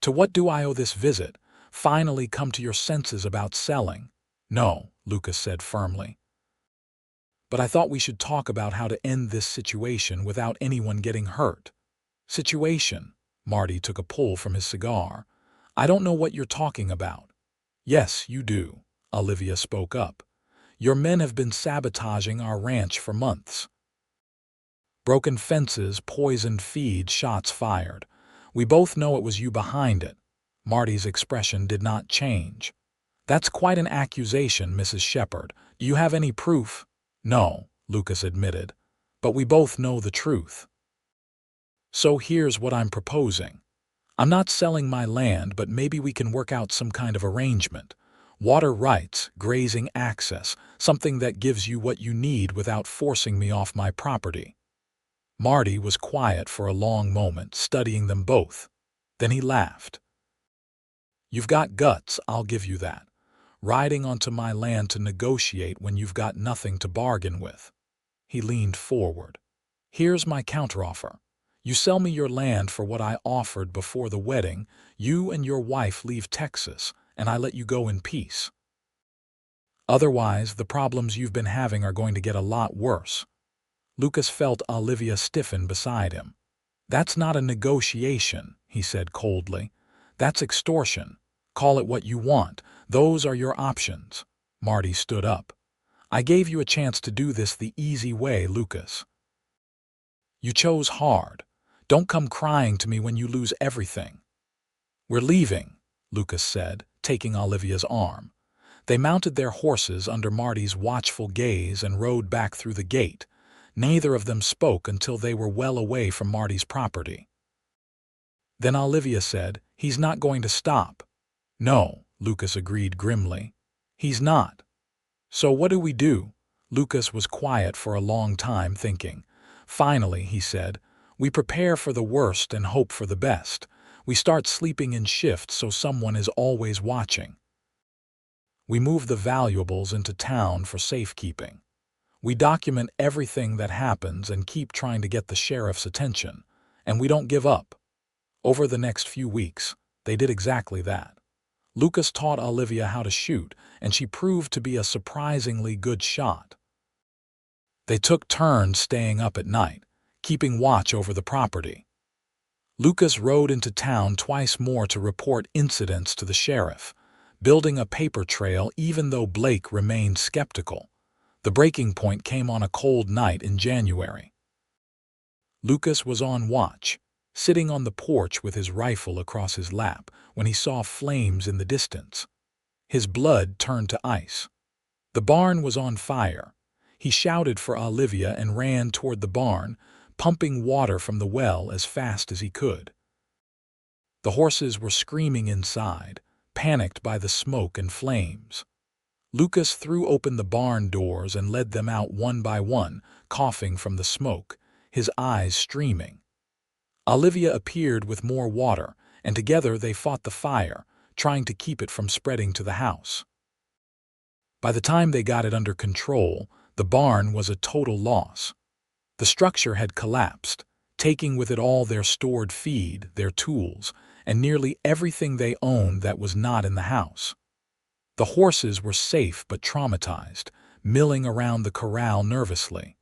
"To what do I owe this visit? Finally come to your senses about selling?" "No," Lucas said firmly. "But I thought we should talk about how to end this situation without anyone getting hurt." "Situation?" Marty took a pull from his cigar. "I don't know what you're talking about." "Yes, you do," Olivia spoke up. "Your men have been sabotaging our ranch for months. Broken fences, poisoned feed, shots fired. We both know it was you behind it." Marty's expression did not change. "That's quite an accusation, Mrs. Shepherd. Do you have any proof?" "No," Lucas admitted, "but we both know the truth. So here's what I'm proposing. I'm not selling my land, but maybe we can work out some kind of arrangement. Water rights, grazing access, something that gives you what you need without forcing me off my property." Marty was quiet for a long moment, studying them both. Then he laughed. "You've got guts, I'll give you that. Riding onto my land to negotiate when you've got nothing to bargain with." He leaned forward. "Here's my counteroffer. You sell me your land for what I offered before the wedding, you and your wife leave Texas, and I let you go in peace. Otherwise, the problems you've been having are going to get a lot worse." Lucas felt Olivia stiffen beside him. "That's not a negotiation," he said coldly. "That's extortion. Call it what you want. Those are your options." Marty stood up. "I gave you a chance to do this the easy way, Lucas. You chose hard. Don't come crying to me when you lose everything." "We're leaving," Lucas said, taking Olivia's arm. They mounted their horses under Marty's watchful gaze and rode back through the gate. Neither of them spoke until they were well away from Marty's property. Then Olivia said, "He's not going to stop." "No," Lucas agreed grimly. "He's not." "So what do we do?" Lucas was quiet for a long time, thinking. Finally, he said, "We prepare for the worst and hope for the best. We start sleeping in shifts so someone is always watching. We move the valuables into town for safekeeping. We document everything that happens and keep trying to get the sheriff's attention. And we don't give up." Over the next few weeks, they did exactly that. Lucas taught Olivia how to shoot, and she proved to be a surprisingly good shot. They took turns staying up at night, keeping watch over the property. Lucas rode into town twice more to report incidents to the sheriff, building a paper trail even though Blake remained skeptical. The breaking point came on a cold night in January. Lucas was on watch, sitting on the porch with his rifle across his lap, when he saw flames in the distance. His blood turned to ice. The barn was on fire. He shouted for Olivia and ran toward the barn, pumping water from the well as fast as he could. The horses were screaming inside, panicked by the smoke and flames. Lucas threw open the barn doors and led them out one by one, coughing from the smoke, his eyes streaming. Olivia appeared with more water, and together they fought the fire, trying to keep it from spreading to the house. By the time they got it under control, the barn was a total loss. The structure had collapsed, taking with it all their stored feed, their tools, and nearly everything they owned that was not in the house. The horses were safe but traumatized, milling around the corral nervously.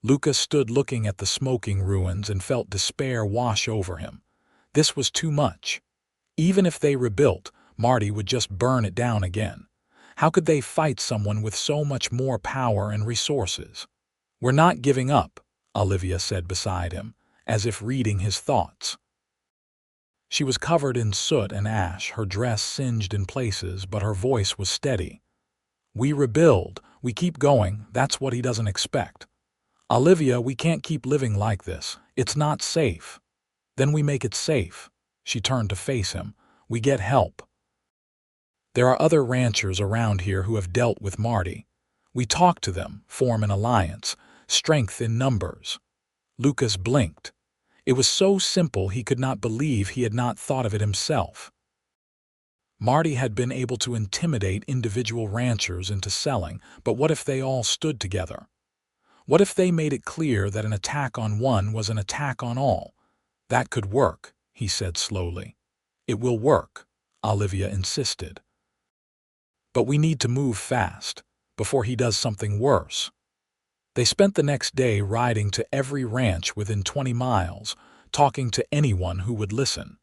Lucas stood looking at the smoking ruins and felt despair wash over him. This was too much. Even if they rebuilt, Marty would just burn it down again. How could they fight someone with so much more power and resources? "We're not giving up," Olivia said beside him, as if reading his thoughts. She was covered in soot and ash, her dress singed in places, but her voice was steady. "We rebuild, we keep going, that's what he doesn't expect. Olivia, we can't keep living like this. It's not safe. Then we make it safe." She turned to face him. "We get help. There are other ranchers around here who have dealt with Marty. We talk to them, form an alliance, strength in numbers." Lucas blinked. It was so simple he could not believe he had not thought of it himself. Marty had been able to intimidate individual ranchers into selling, but what if they all stood together? What if they made it clear that an attack on one was an attack on all? "That could work," he said slowly. "It will work," Olivia insisted. "But we need to move fast, before he does something worse." They spent the next day riding to every ranch within 20 miles, talking to anyone who would listen.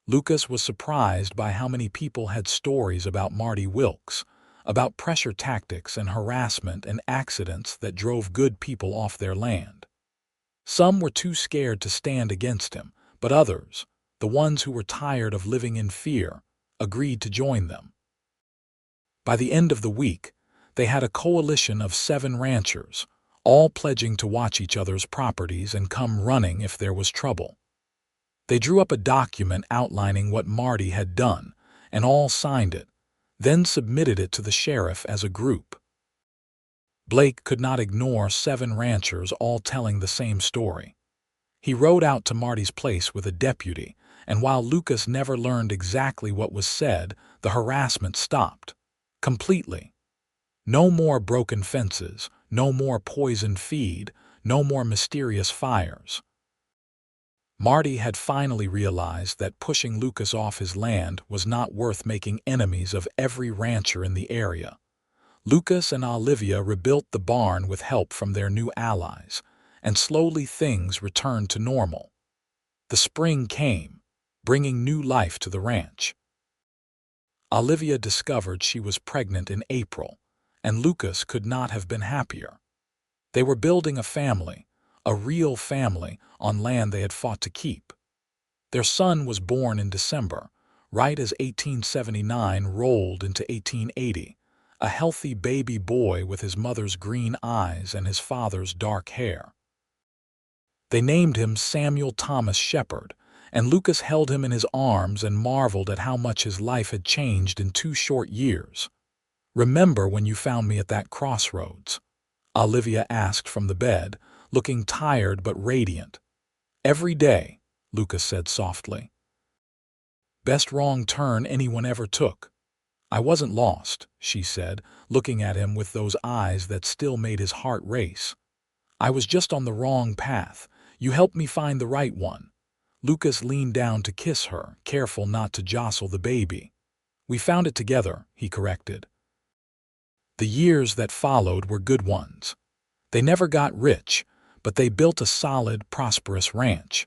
Lucas was surprised by how many people had stories about Marty Wilkes, about pressure tactics and harassment and accidents that drove good people off their land. Some were too scared to stand against him, but others, the ones who were tired of living in fear, agreed to join them. By the end of the week, they had a coalition of 7 ranchers, all pledging to watch each other's properties and come running if there was trouble. They drew up a document outlining what Marty had done, and all signed it, then submitted it to the sheriff as a group. Blake could not ignore 7 ranchers all telling the same story. He rode out to Marty's place with a deputy, and while Lucas never learned exactly what was said, the harassment stopped. Completely. No more broken fences, no more poisoned feed, no more mysterious fires. Marty had finally realized that pushing Lucas off his land was not worth making enemies of every rancher in the area. Lucas and Olivia rebuilt the barn with help from their new allies, and slowly things returned to normal. The spring came, bringing new life to the ranch. Olivia discovered she was pregnant in April, and Lucas could not have been happier. They were building a real family, on land they had fought to keep. Their son was born in December, right as 1879 rolled into 1880, a healthy baby boy with his mother's green eyes and his father's dark hair. They named him Samuel Thomas Shepard, and Lucas held him in his arms and marveled at how much his life had changed in 2 short years. "Remember when you found me at that crossroads?" Olivia asked from the bed, looking tired but radiant. "Every day," Lucas said softly. "Best wrong turn anyone ever took." "I wasn't lost," she said, looking at him with those eyes that still made his heart race. "I was just on the wrong path. You helped me find the right one." Lucas leaned down to kiss her, careful not to jostle the baby. "We found it together," he corrected. The years that followed were good ones. They never got rich, but they built a solid, prosperous ranch.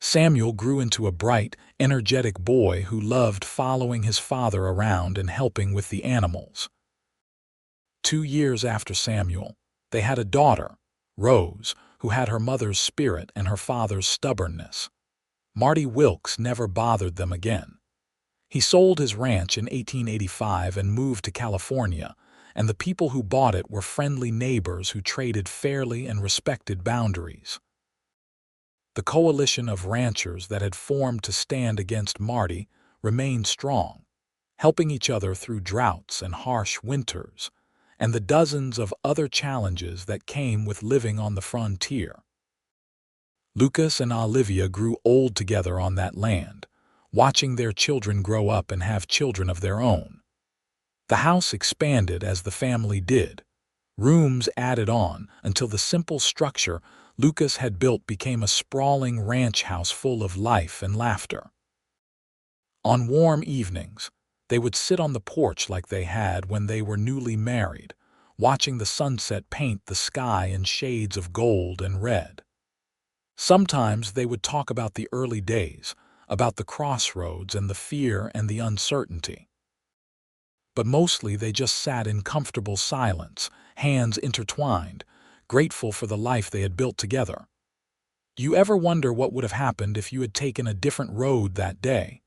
Samuel grew into a bright, energetic boy who loved following his father around and helping with the animals. 2 years after Samuel, they had a daughter, Rose, who had her mother's spirit and her father's stubbornness. Marty Wilkes never bothered them again. He sold his ranch in 1885 and moved to California, and the people who bought it were friendly neighbors who traded fairly and respected boundaries. The coalition of ranchers that had formed to stand against Marty remained strong, helping each other through droughts and harsh winters, and the dozens of other challenges that came with living on the frontier. Lucas and Olivia grew old together on that land, watching their children grow up and have children of their own. The house expanded as the family did. Rooms added on until the simple structure Lucas had built became a sprawling ranch house full of life and laughter. On warm evenings, they would sit on the porch like they had when they were newly married, watching the sunset paint the sky in shades of gold and red. Sometimes they would talk about the early days, about the crossroads and the fear and the uncertainty. But mostly they just sat in comfortable silence, hands intertwined, grateful for the life they had built together. "Do you ever wonder what would have happened if you had taken a different road that day?"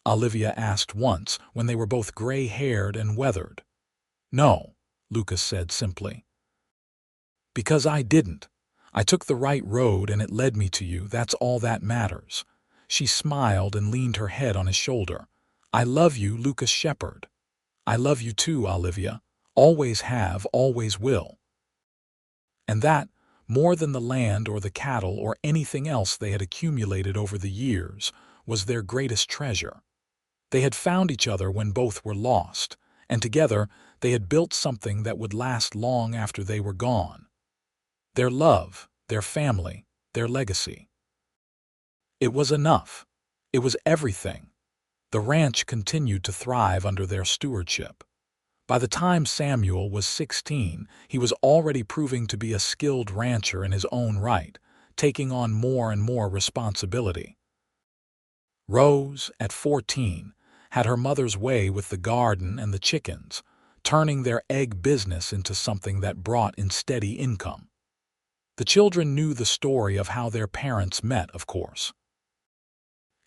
Olivia asked once when they were both gray-haired and weathered. "No," Lucas said simply. "Because I didn't. I took the right road and it led me to you. That's all that matters." She smiled and leaned her head on his shoulder. "I love you, Lucas Shepherd." "I love you too, Olivia. Always have, always will." And that, more than the land or the cattle or anything else they had accumulated over the years, was their greatest treasure. They had found each other when both were lost, and together they had built something that would last long after they were gone. Their love, their family, their legacy. It was enough. It was everything. The ranch continued to thrive under their stewardship. By the time Samuel was 16, he was already proving to be a skilled rancher in his own right, taking on more and more responsibility. Rose, at 14, had her mother's way with the garden and the chickens, turning their egg business into something that brought in steady income. The children knew the story of how their parents met, of course.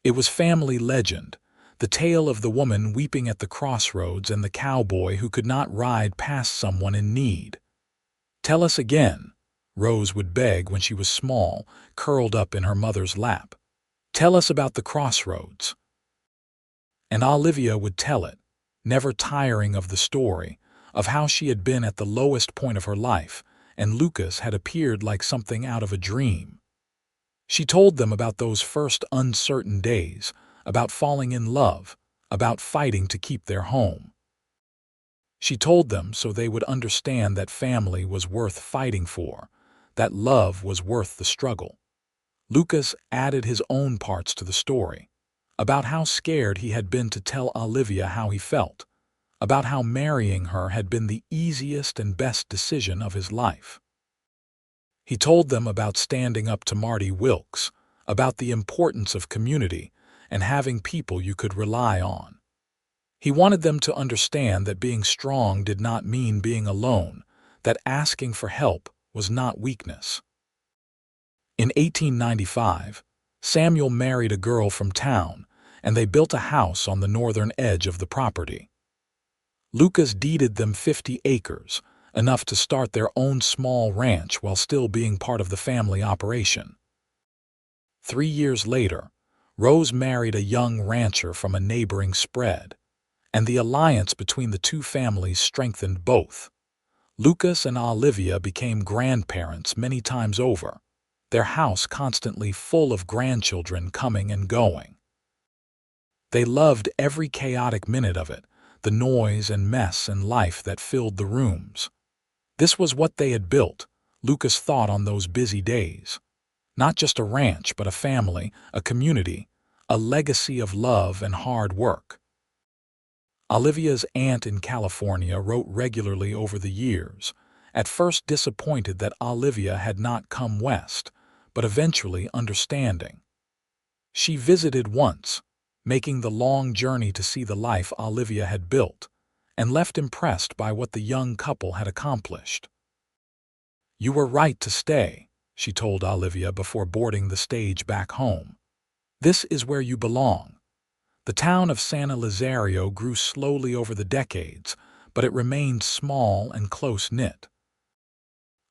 It was family legend, the tale of the woman weeping at the crossroads and the cowboy who could not ride past someone in need. "Tell us again," Rose would beg when she was small, curled up in her mother's lap. "Tell us about the crossroads." And Olivia would tell it, never tiring of the story, of how she had been at the lowest point of her life, and Lucas had appeared like something out of a dream. She told them about those first uncertain days, about falling in love, about fighting to keep their home. She told them so they would understand that family was worth fighting for, that love was worth the struggle. Lucas added his own parts to the story, about how scared he had been to tell Olivia how he felt, about how marrying her had been the easiest and best decision of his life. He told them about standing up to Marty Wilkes, about the importance of community and having people you could rely on. He wanted them to understand that being strong did not mean being alone, that asking for help was not weakness. In 1895, Samuel married a girl from town, and they built a house on the northern edge of the property. Lucas deeded them 50 acres, enough to start their own small ranch while still being part of the family operation. 3 years later, Rose married a young rancher from a neighboring spread, and the alliance between the two families strengthened both. Lucas and Olivia became grandparents many times over, their house constantly full of grandchildren coming and going. They loved every chaotic minute of it, the noise and mess and life that filled the rooms. This was what they had built, Lucas thought on those busy days. Not just a ranch, but a family, a community, a legacy of love and hard work. Olivia's aunt in California wrote regularly over the years, at first disappointed that Olivia had not come west, but eventually understanding. She visited once, making the long journey to see the life Olivia had built, and left impressed by what the young couple had accomplished. "You were right to stay," she told Olivia before boarding the stage back home. "This is where you belong." The town of San Elizario grew slowly over the decades, but it remained small and close-knit.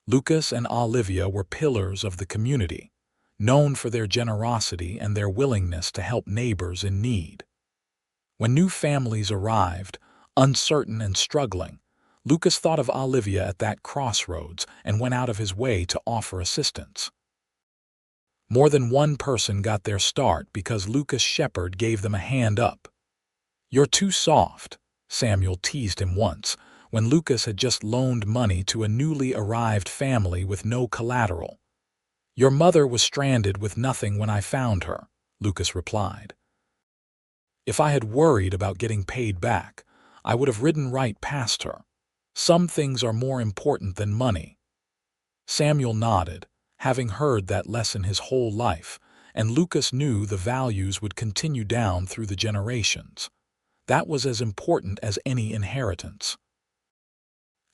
Lucas and Olivia were pillars of the community, known for their generosity and their willingness to help neighbors in need. When new families arrived, uncertain and struggling, Lucas thought of Olivia at that crossroads and went out of his way to offer assistance. More than one person got their start because Lucas Shepherd gave them a hand up. "You're too soft," Samuel teased him once, when Lucas had just loaned money to a newly arrived family with no collateral. "Your mother was stranded with nothing when I found her," Lucas replied. "If I had worried about getting paid back, I would have ridden right past her. Some things are more important than money." Samuel nodded, having heard that lesson his whole life, and Lucas knew the values would continue down through the generations. That was as important as any inheritance.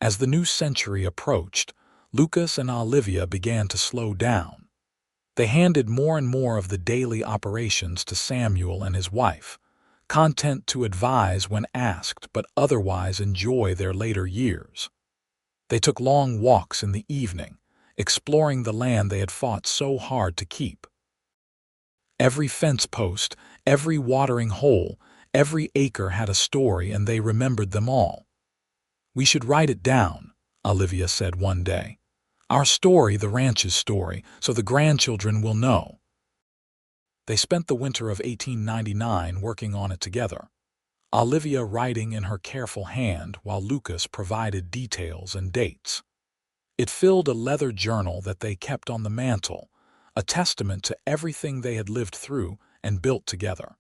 As the new century approached, Lucas and Olivia began to slow down. They handed more and more of the daily operations to Samuel and his wife, content to advise when asked but otherwise enjoy their later years. They took long walks in the evening, exploring the land they had fought so hard to keep. Every fence post, every watering hole, every acre had a story, and they remembered them all. "We should write it down," Olivia said one day. "Our story, the ranch's story, so the grandchildren will know." They spent the winter of 1899 working on it together, Olivia writing in her careful hand while Lucas provided details and dates. It filled a leather journal that they kept on the mantel, a testament to everything they had lived through and built together.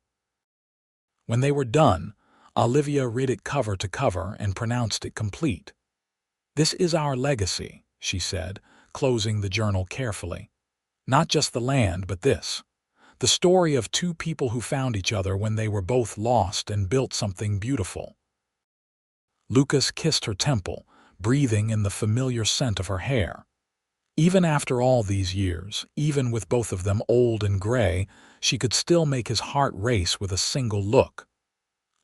When they were done, Olivia read it cover to cover and pronounced it complete. "This is our legacy," she said, closing the journal carefully. "Not just the land, but this. The story of two people who found each other when they were both lost and built something beautiful." Lucas kissed her temple, breathing in the familiar scent of her hair. Even after all these years, even with both of them old and gray, she could still make his heart race with a single look.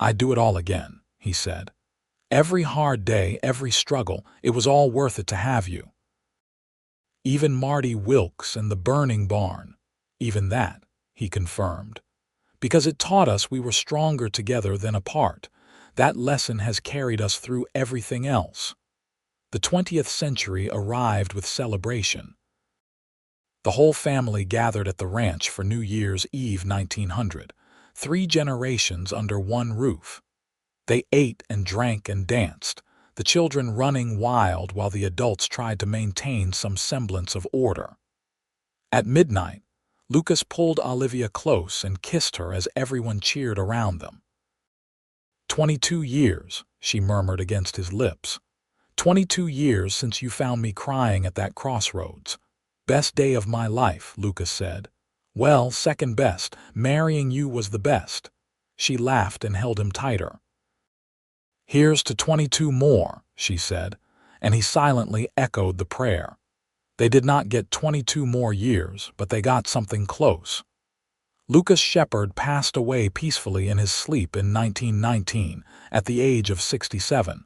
"I'd do it all again," he said. "Every hard day, every struggle, it was all worth it to have you." "Even Marty Wilkes and the burning barn, even that," he confirmed. "Because it taught us we were stronger together than apart. That lesson has carried us through everything else." The 20th century arrived with celebration. The whole family gathered at the ranch for New Year's Eve 1900, 3 generations under one roof. They ate and drank and danced, the children running wild while the adults tried to maintain some semblance of order. At midnight, Lucas pulled Olivia close and kissed her as everyone cheered around them. 22 years, she murmured against his lips. 22 years since you found me crying at that crossroads. Best day of my life, Lucas said. Well, second best. Marrying you was the best. She laughed and held him tighter. Here's to 22 more, she said, and he silently echoed the prayer. They did not get 22 more years, but they got something close. Lucas Shepard passed away peacefully in his sleep in 1919 at the age of 67.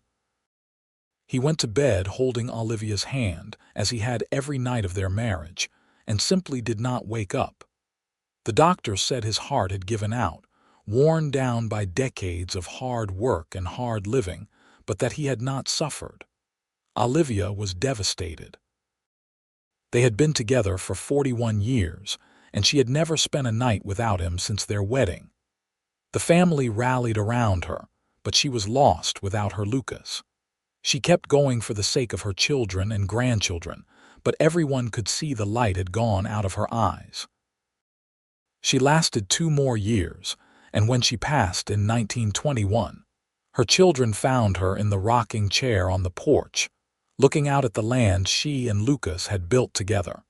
He went to bed holding Olivia's hand, as he had every night of their marriage, and simply did not wake up. The doctor said his heart had given out, worn down by decades of hard work and hard living, but that he had not suffered. Olivia was devastated. They had been together for 41 years, and she had never spent a night without him since their wedding. The family rallied around her, but she was lost without her Lucas. She kept going for the sake of her children and grandchildren, but everyone could see the light had gone out of her eyes. She lasted 2 more years, and when she passed in 1921, her children found her in the rocking chair on the porch, looking out at the land she and Lucas had built together.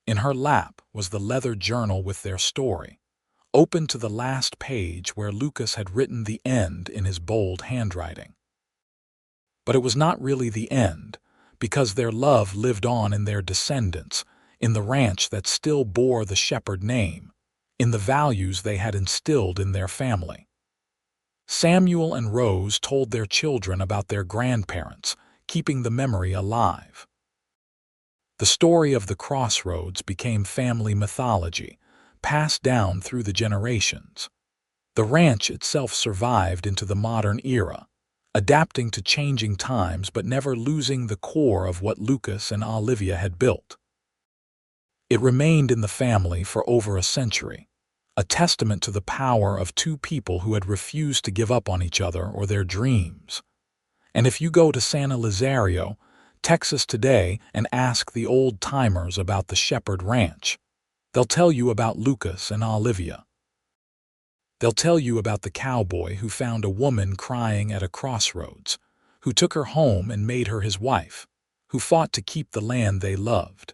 In her lap was the leather journal with their story, open to the last page where Lucas had written the end in his bold handwriting. But it was not really the end, because their love lived on in their descendants, in the ranch that still bore the Shepard name, in the values they had instilled in their family. Samuel and Rose told their children about their grandparents, keeping the memory alive. The story of the Crossroads became family mythology, passed down through the generations. The ranch itself survived into the modern era, adapting to changing times but never losing the core of what Lucas and Olivia had built. It remained in the family for over a century, a testament to the power of two people who had refused to give up on each other or their dreams. And if you go to San Elizario, Texas today and ask the old-timers about the Shepherd Ranch, they'll tell you about Lucas and Olivia. They'll tell you about the cowboy who found a woman crying at a crossroads, who took her home and made her his wife, who fought to keep the land they loved.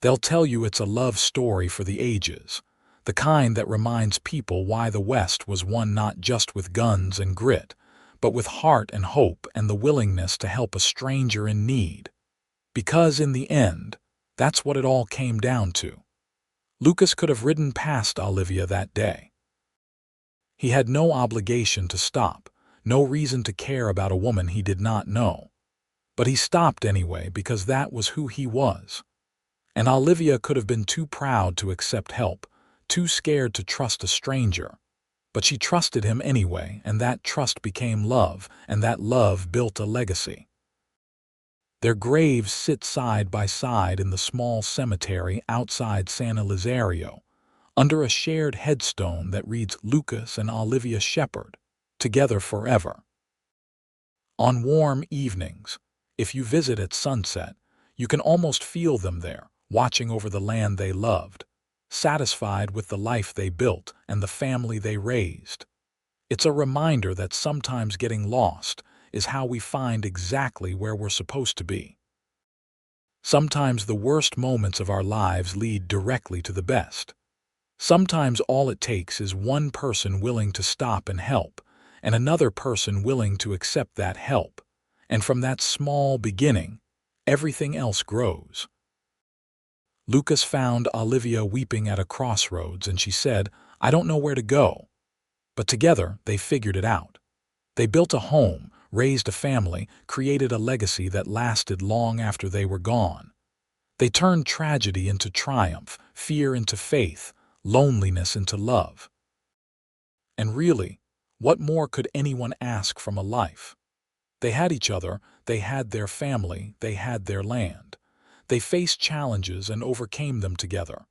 They'll tell you it's a love story for the ages, the kind that reminds people why the West was won not just with guns and grit, but with heart and hope and the willingness to help a stranger in need. Because in the end, that's what it all came down to. Lucas could have ridden past Olivia that day. He had no obligation to stop, no reason to care about a woman he did not know. But he stopped anyway because that was who he was. And Olivia could have been too proud to accept help, too scared to trust a stranger. But she trusted him anyway, and that trust became love, and that love built a legacy. Their graves sit side by side in the small cemetery outside San Elizario, under a shared headstone that reads Lucas and Olivia Shepherd, together forever. On warm evenings, if you visit at sunset, you can almost feel them there, watching over the land they loved, satisfied with the life they built and the family they raised. It's a reminder that sometimes getting lost is how we find exactly where we're supposed to be. Sometimes the worst moments of our lives lead directly to the best. Sometimes all it takes is one person willing to stop and help, and another person willing to accept that help. And from that small beginning, everything else grows. Lucas found Olivia weeping at a crossroads, and she said, "I don't know where to go." But together, they figured it out. They built a home, raised a family, created a legacy that lasted long after they were gone. They turned tragedy into triumph, fear into faith, loneliness into love. And really, what more could anyone ask from a life? They had each other, they had their family, they had their land. They faced challenges and overcame them together.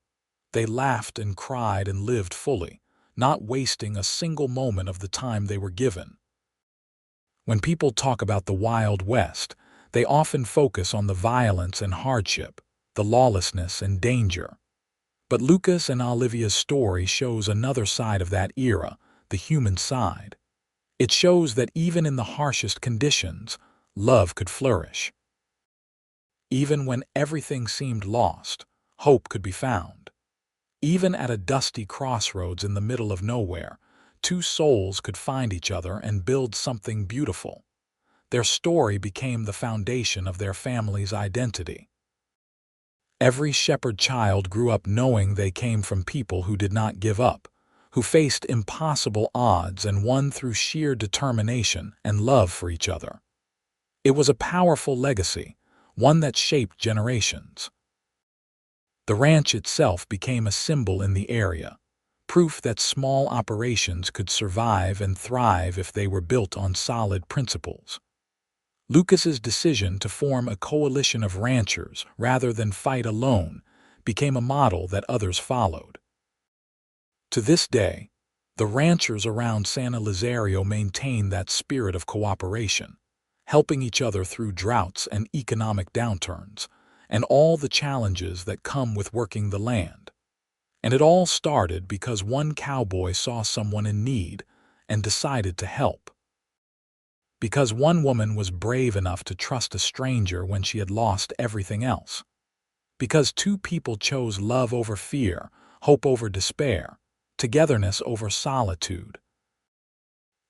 They laughed and cried and lived fully, not wasting a single moment of the time they were given. When people talk about the Wild West, they often focus on the violence and hardship, the lawlessness and danger. But Lucas and Olivia's story shows another side of that era, the human side. It shows that even in the harshest conditions, love could flourish. Even when everything seemed lost, hope could be found. Even at a dusty crossroads in the middle of nowhere, two souls could find each other and build something beautiful. Their story became the foundation of their family's identity. Every shepherd child grew up knowing they came from people who did not give up, who faced impossible odds and won through sheer determination and love for each other. It was a powerful legacy, one that shaped generations. The ranch itself became a symbol in the area, proof that small operations could survive and thrive if they were built on solid principles. Lucas's decision to form a coalition of ranchers rather than fight alone became a model that others followed. To this day, the ranchers around San Elizario maintain that spirit of cooperation, helping each other through droughts and economic downturns, and all the challenges that come with working the land. And it all started because one cowboy saw someone in need and decided to help. Because one woman was brave enough to trust a stranger when she had lost everything else. Because two people chose love over fear, hope over despair, togetherness over solitude.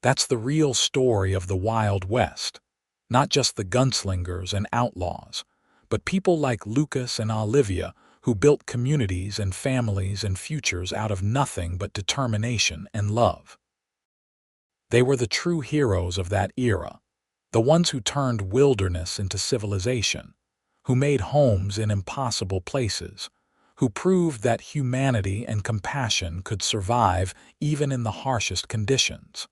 That's the real story of the Wild West, not just the gunslingers and outlaws, but people like Lucas and Olivia who built communities and families and futures out of nothing but determination and love. They were the true heroes of that era, the ones who turned wilderness into civilization, who made homes in impossible places, who proved that humanity and compassion could survive even in the harshest conditions.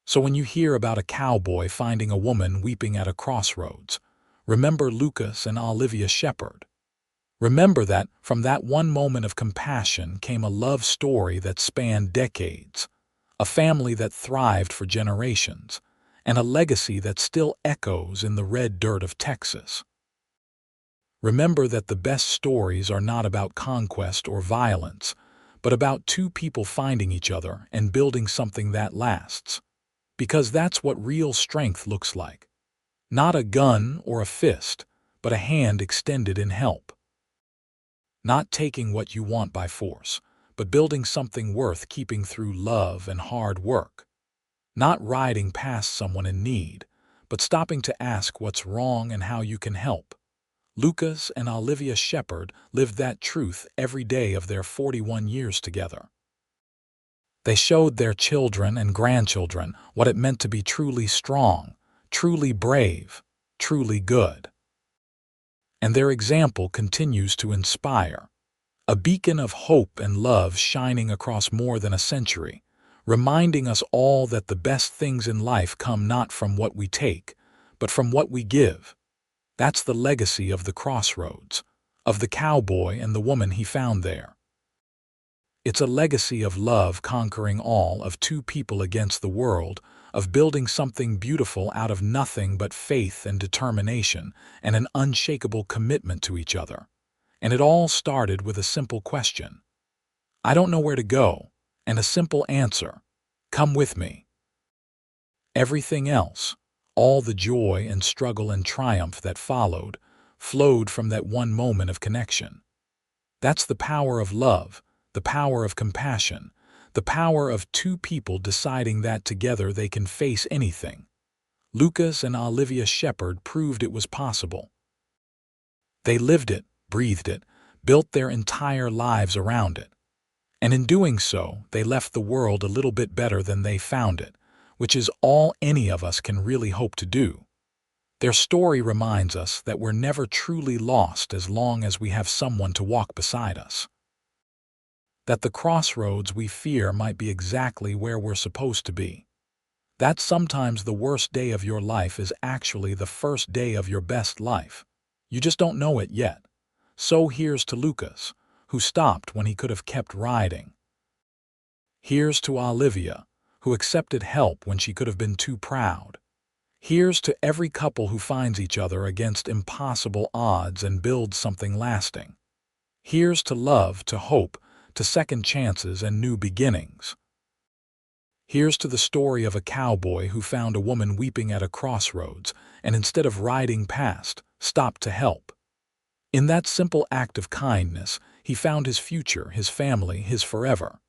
So when you hear about a cowboy finding a woman weeping at a crossroads, remember Lucas and Olivia Shepherd. Remember that from that one moment of compassion came a love story that spanned decades, a family that thrived for generations, and a legacy that still echoes in the red dirt of Texas. Remember that the best stories are not about conquest or violence, but about two people finding each other and building something that lasts. Because that's what real strength looks like. Not a gun or a fist, but a hand extended in help. Not taking what you want by force, but building something worth keeping through love and hard work. Not riding past someone in need, but stopping to ask what's wrong and how you can help. Lucas and Olivia Shepherd lived that truth every day of their 41 years together. They showed their children and grandchildren what it meant to be truly strong, truly brave, truly good. And their example continues to inspire. A beacon of hope and love shining across more than a century, reminding us all that the best things in life come not from what we take, but from what we give. That's the legacy of the Crossroads, of the cowboy and the woman he found there. It's a legacy of love conquering all, of two people against the world, of building something beautiful out of nothing but faith and determination and an unshakable commitment to each other. And it all started with a simple question. I don't know where to go, and a simple answer. Come with me. Everything else, all the joy and struggle and triumph that followed, flowed from that one moment of connection. That's the power of love, the power of compassion, the power of two people deciding that together they can face anything. Lucas and Olivia Shepherd proved it was possible. They lived it, breathed it, built their entire lives around it. And in doing so, they left the world a little bit better than they found it, which is all any of us can really hope to do. Their story reminds us that we're never truly lost as long as we have someone to walk beside us. That the crossroads we fear might be exactly where we're supposed to be. That sometimes the worst day of your life is actually the first day of your best life. You just don't know it yet. So here's to Lucas, who stopped when he could have kept riding. Here's to Olivia, who accepted help when she could have been too proud. Here's to every couple who finds each other against impossible odds and builds something lasting. Here's to love, to hope, to second chances and new beginnings. Here's to the story of a cowboy who found a woman weeping at a crossroads and instead of riding past, stopped to help. In that simple act of kindness, he found his future, his family, his forever.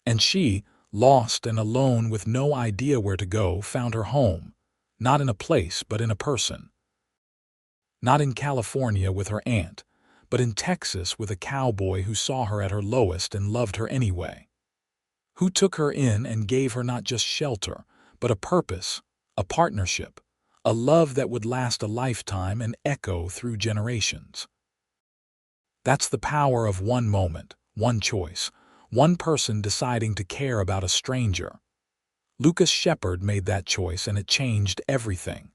And she, lost and alone with no idea where to go, found her home, not in a place but in a person. Not in California with her aunt, but in Texas with a cowboy who saw her at her lowest and loved her anyway. Who took her in and gave her not just shelter, but a purpose, a partnership, a love that would last a lifetime and echo through generations. That's the power of one moment, one choice, one person deciding to care about a stranger. Lucas Shepherd made that choice and it changed everything.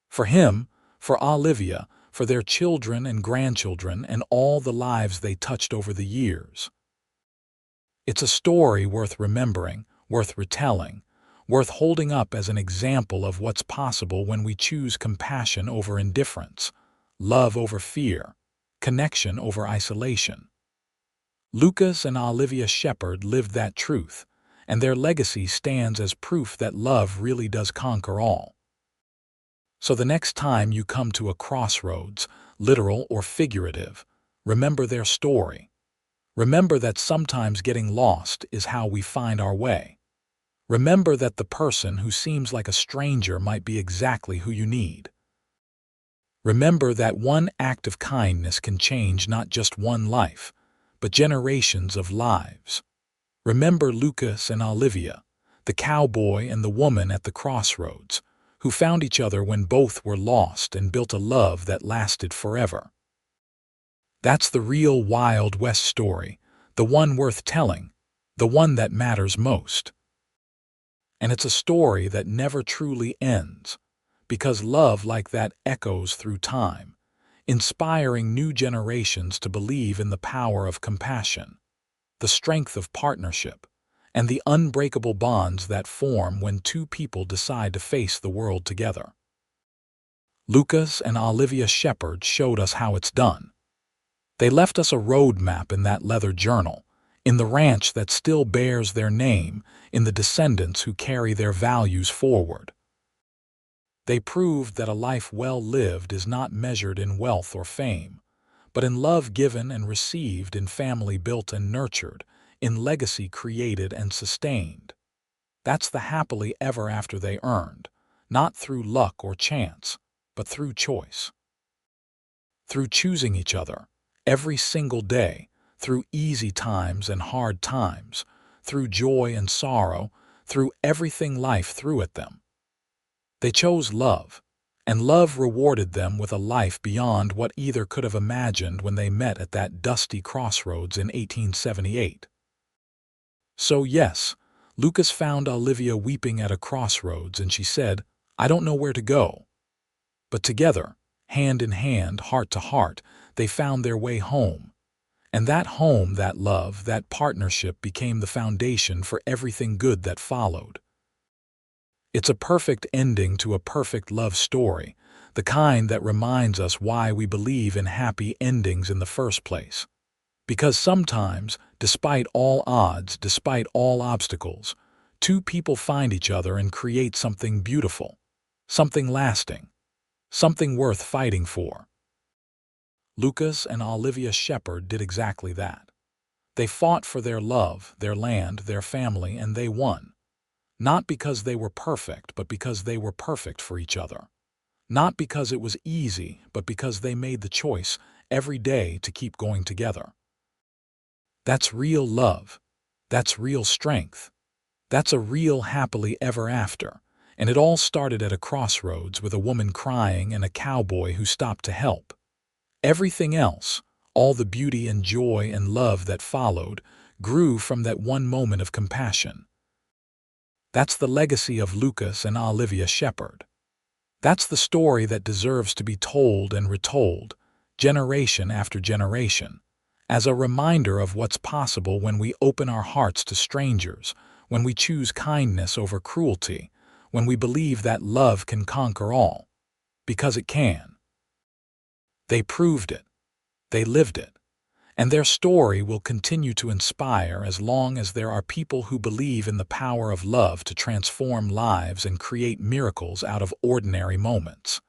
For him, for Olivia, for their children and grandchildren and all the lives they touched over the years. It's a story worth remembering, worth retelling, worth holding up as an example of what's possible when we choose compassion over indifference, love over fear, connection over isolation. Lucas and Olivia Shepherd lived that truth, and their legacy stands as proof that love really does conquer all. So the next time you come to a crossroads, literal or figurative, remember their story. Remember that sometimes getting lost is how we find our way. Remember that the person who seems like a stranger might be exactly who you need. Remember that one act of kindness can change not just one life, but generations of lives. Remember Lucas and Olivia, the cowboy and the woman at the crossroads, who found each other when both were lost and built a love that lasted forever. That's the real Wild West story, the one worth telling, the one that matters most. And it's a story that never truly ends, because love like that echoes through time. inspiring new generations to believe in the power of compassion, the strength of partnership, and the unbreakable bonds that form when two people decide to face the world together. Lucas and Olivia Shepherd showed us how it's done. They left us a roadmap in that leather journal, in the ranch that still bears their name, in the descendants who carry their values forward. They proved that a life well lived is not measured in wealth or fame, but in love given and received, in family built and nurtured, in legacy created and sustained. That's the happily ever after they earned, not through luck or chance, but through choice. Through choosing each other, every single day, through easy times and hard times, through joy and sorrow, through everything life threw at them. They chose love, and love rewarded them with a life beyond what either could have imagined when they met at that dusty crossroads in 1878. So yes, Lucas found Olivia weeping at a crossroads, and she said, "I don't know where to go." But together, hand in hand, heart to heart, they found their way home. And that home, that love, that partnership became the foundation for everything good that followed. It's a perfect ending to a perfect love story, the kind that reminds us why we believe in happy endings in the first place. Because sometimes, despite all odds, despite all obstacles, two people find each other and create something beautiful, something lasting, something worth fighting for. Lucas and Olivia Shepherd did exactly that. They fought for their love, their land, their family, and they won. Not because they were perfect, but because they were perfect for each other. Not because it was easy, but because they made the choice every day to keep going together. That's real love. That's real strength. That's a real happily ever after. And it all started at a crossroads with a woman crying and a cowboy who stopped to help. Everything else, all the beauty and joy and love that followed, grew from that one moment of compassion. That's the legacy of Lucas and Olivia Shepherd. That's the story that deserves to be told and retold, generation after generation, as a reminder of what's possible when we open our hearts to strangers, when we choose kindness over cruelty, when we believe that love can conquer all. Because it can. They proved it. They lived it. And their story will continue to inspire as long as there are people who believe in the power of love to transform lives and create miracles out of ordinary moments.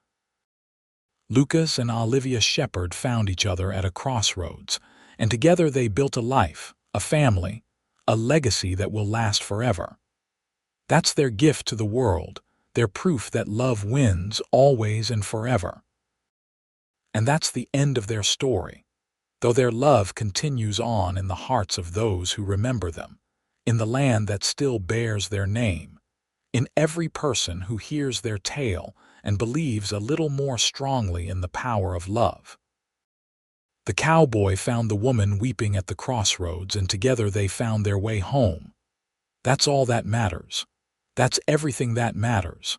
Lucas and Olivia Shepherd found each other at a crossroads, and together they built a life, a family, a legacy that will last forever. That's their gift to the world, their proof that love wins always and forever. And that's the end of their story. Though their love continues on in the hearts of those who remember them, in the land that still bears their name, in every person who hears their tale and believes a little more strongly in the power of love. The cowboy found the woman weeping at the crossroads, and together they found their way home. That's all that matters. That's everything that matters.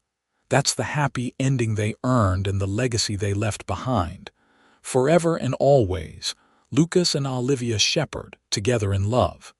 That's the happy ending they earned and the legacy they left behind. Forever and always, Lucas and Olivia Shepherd, together in love.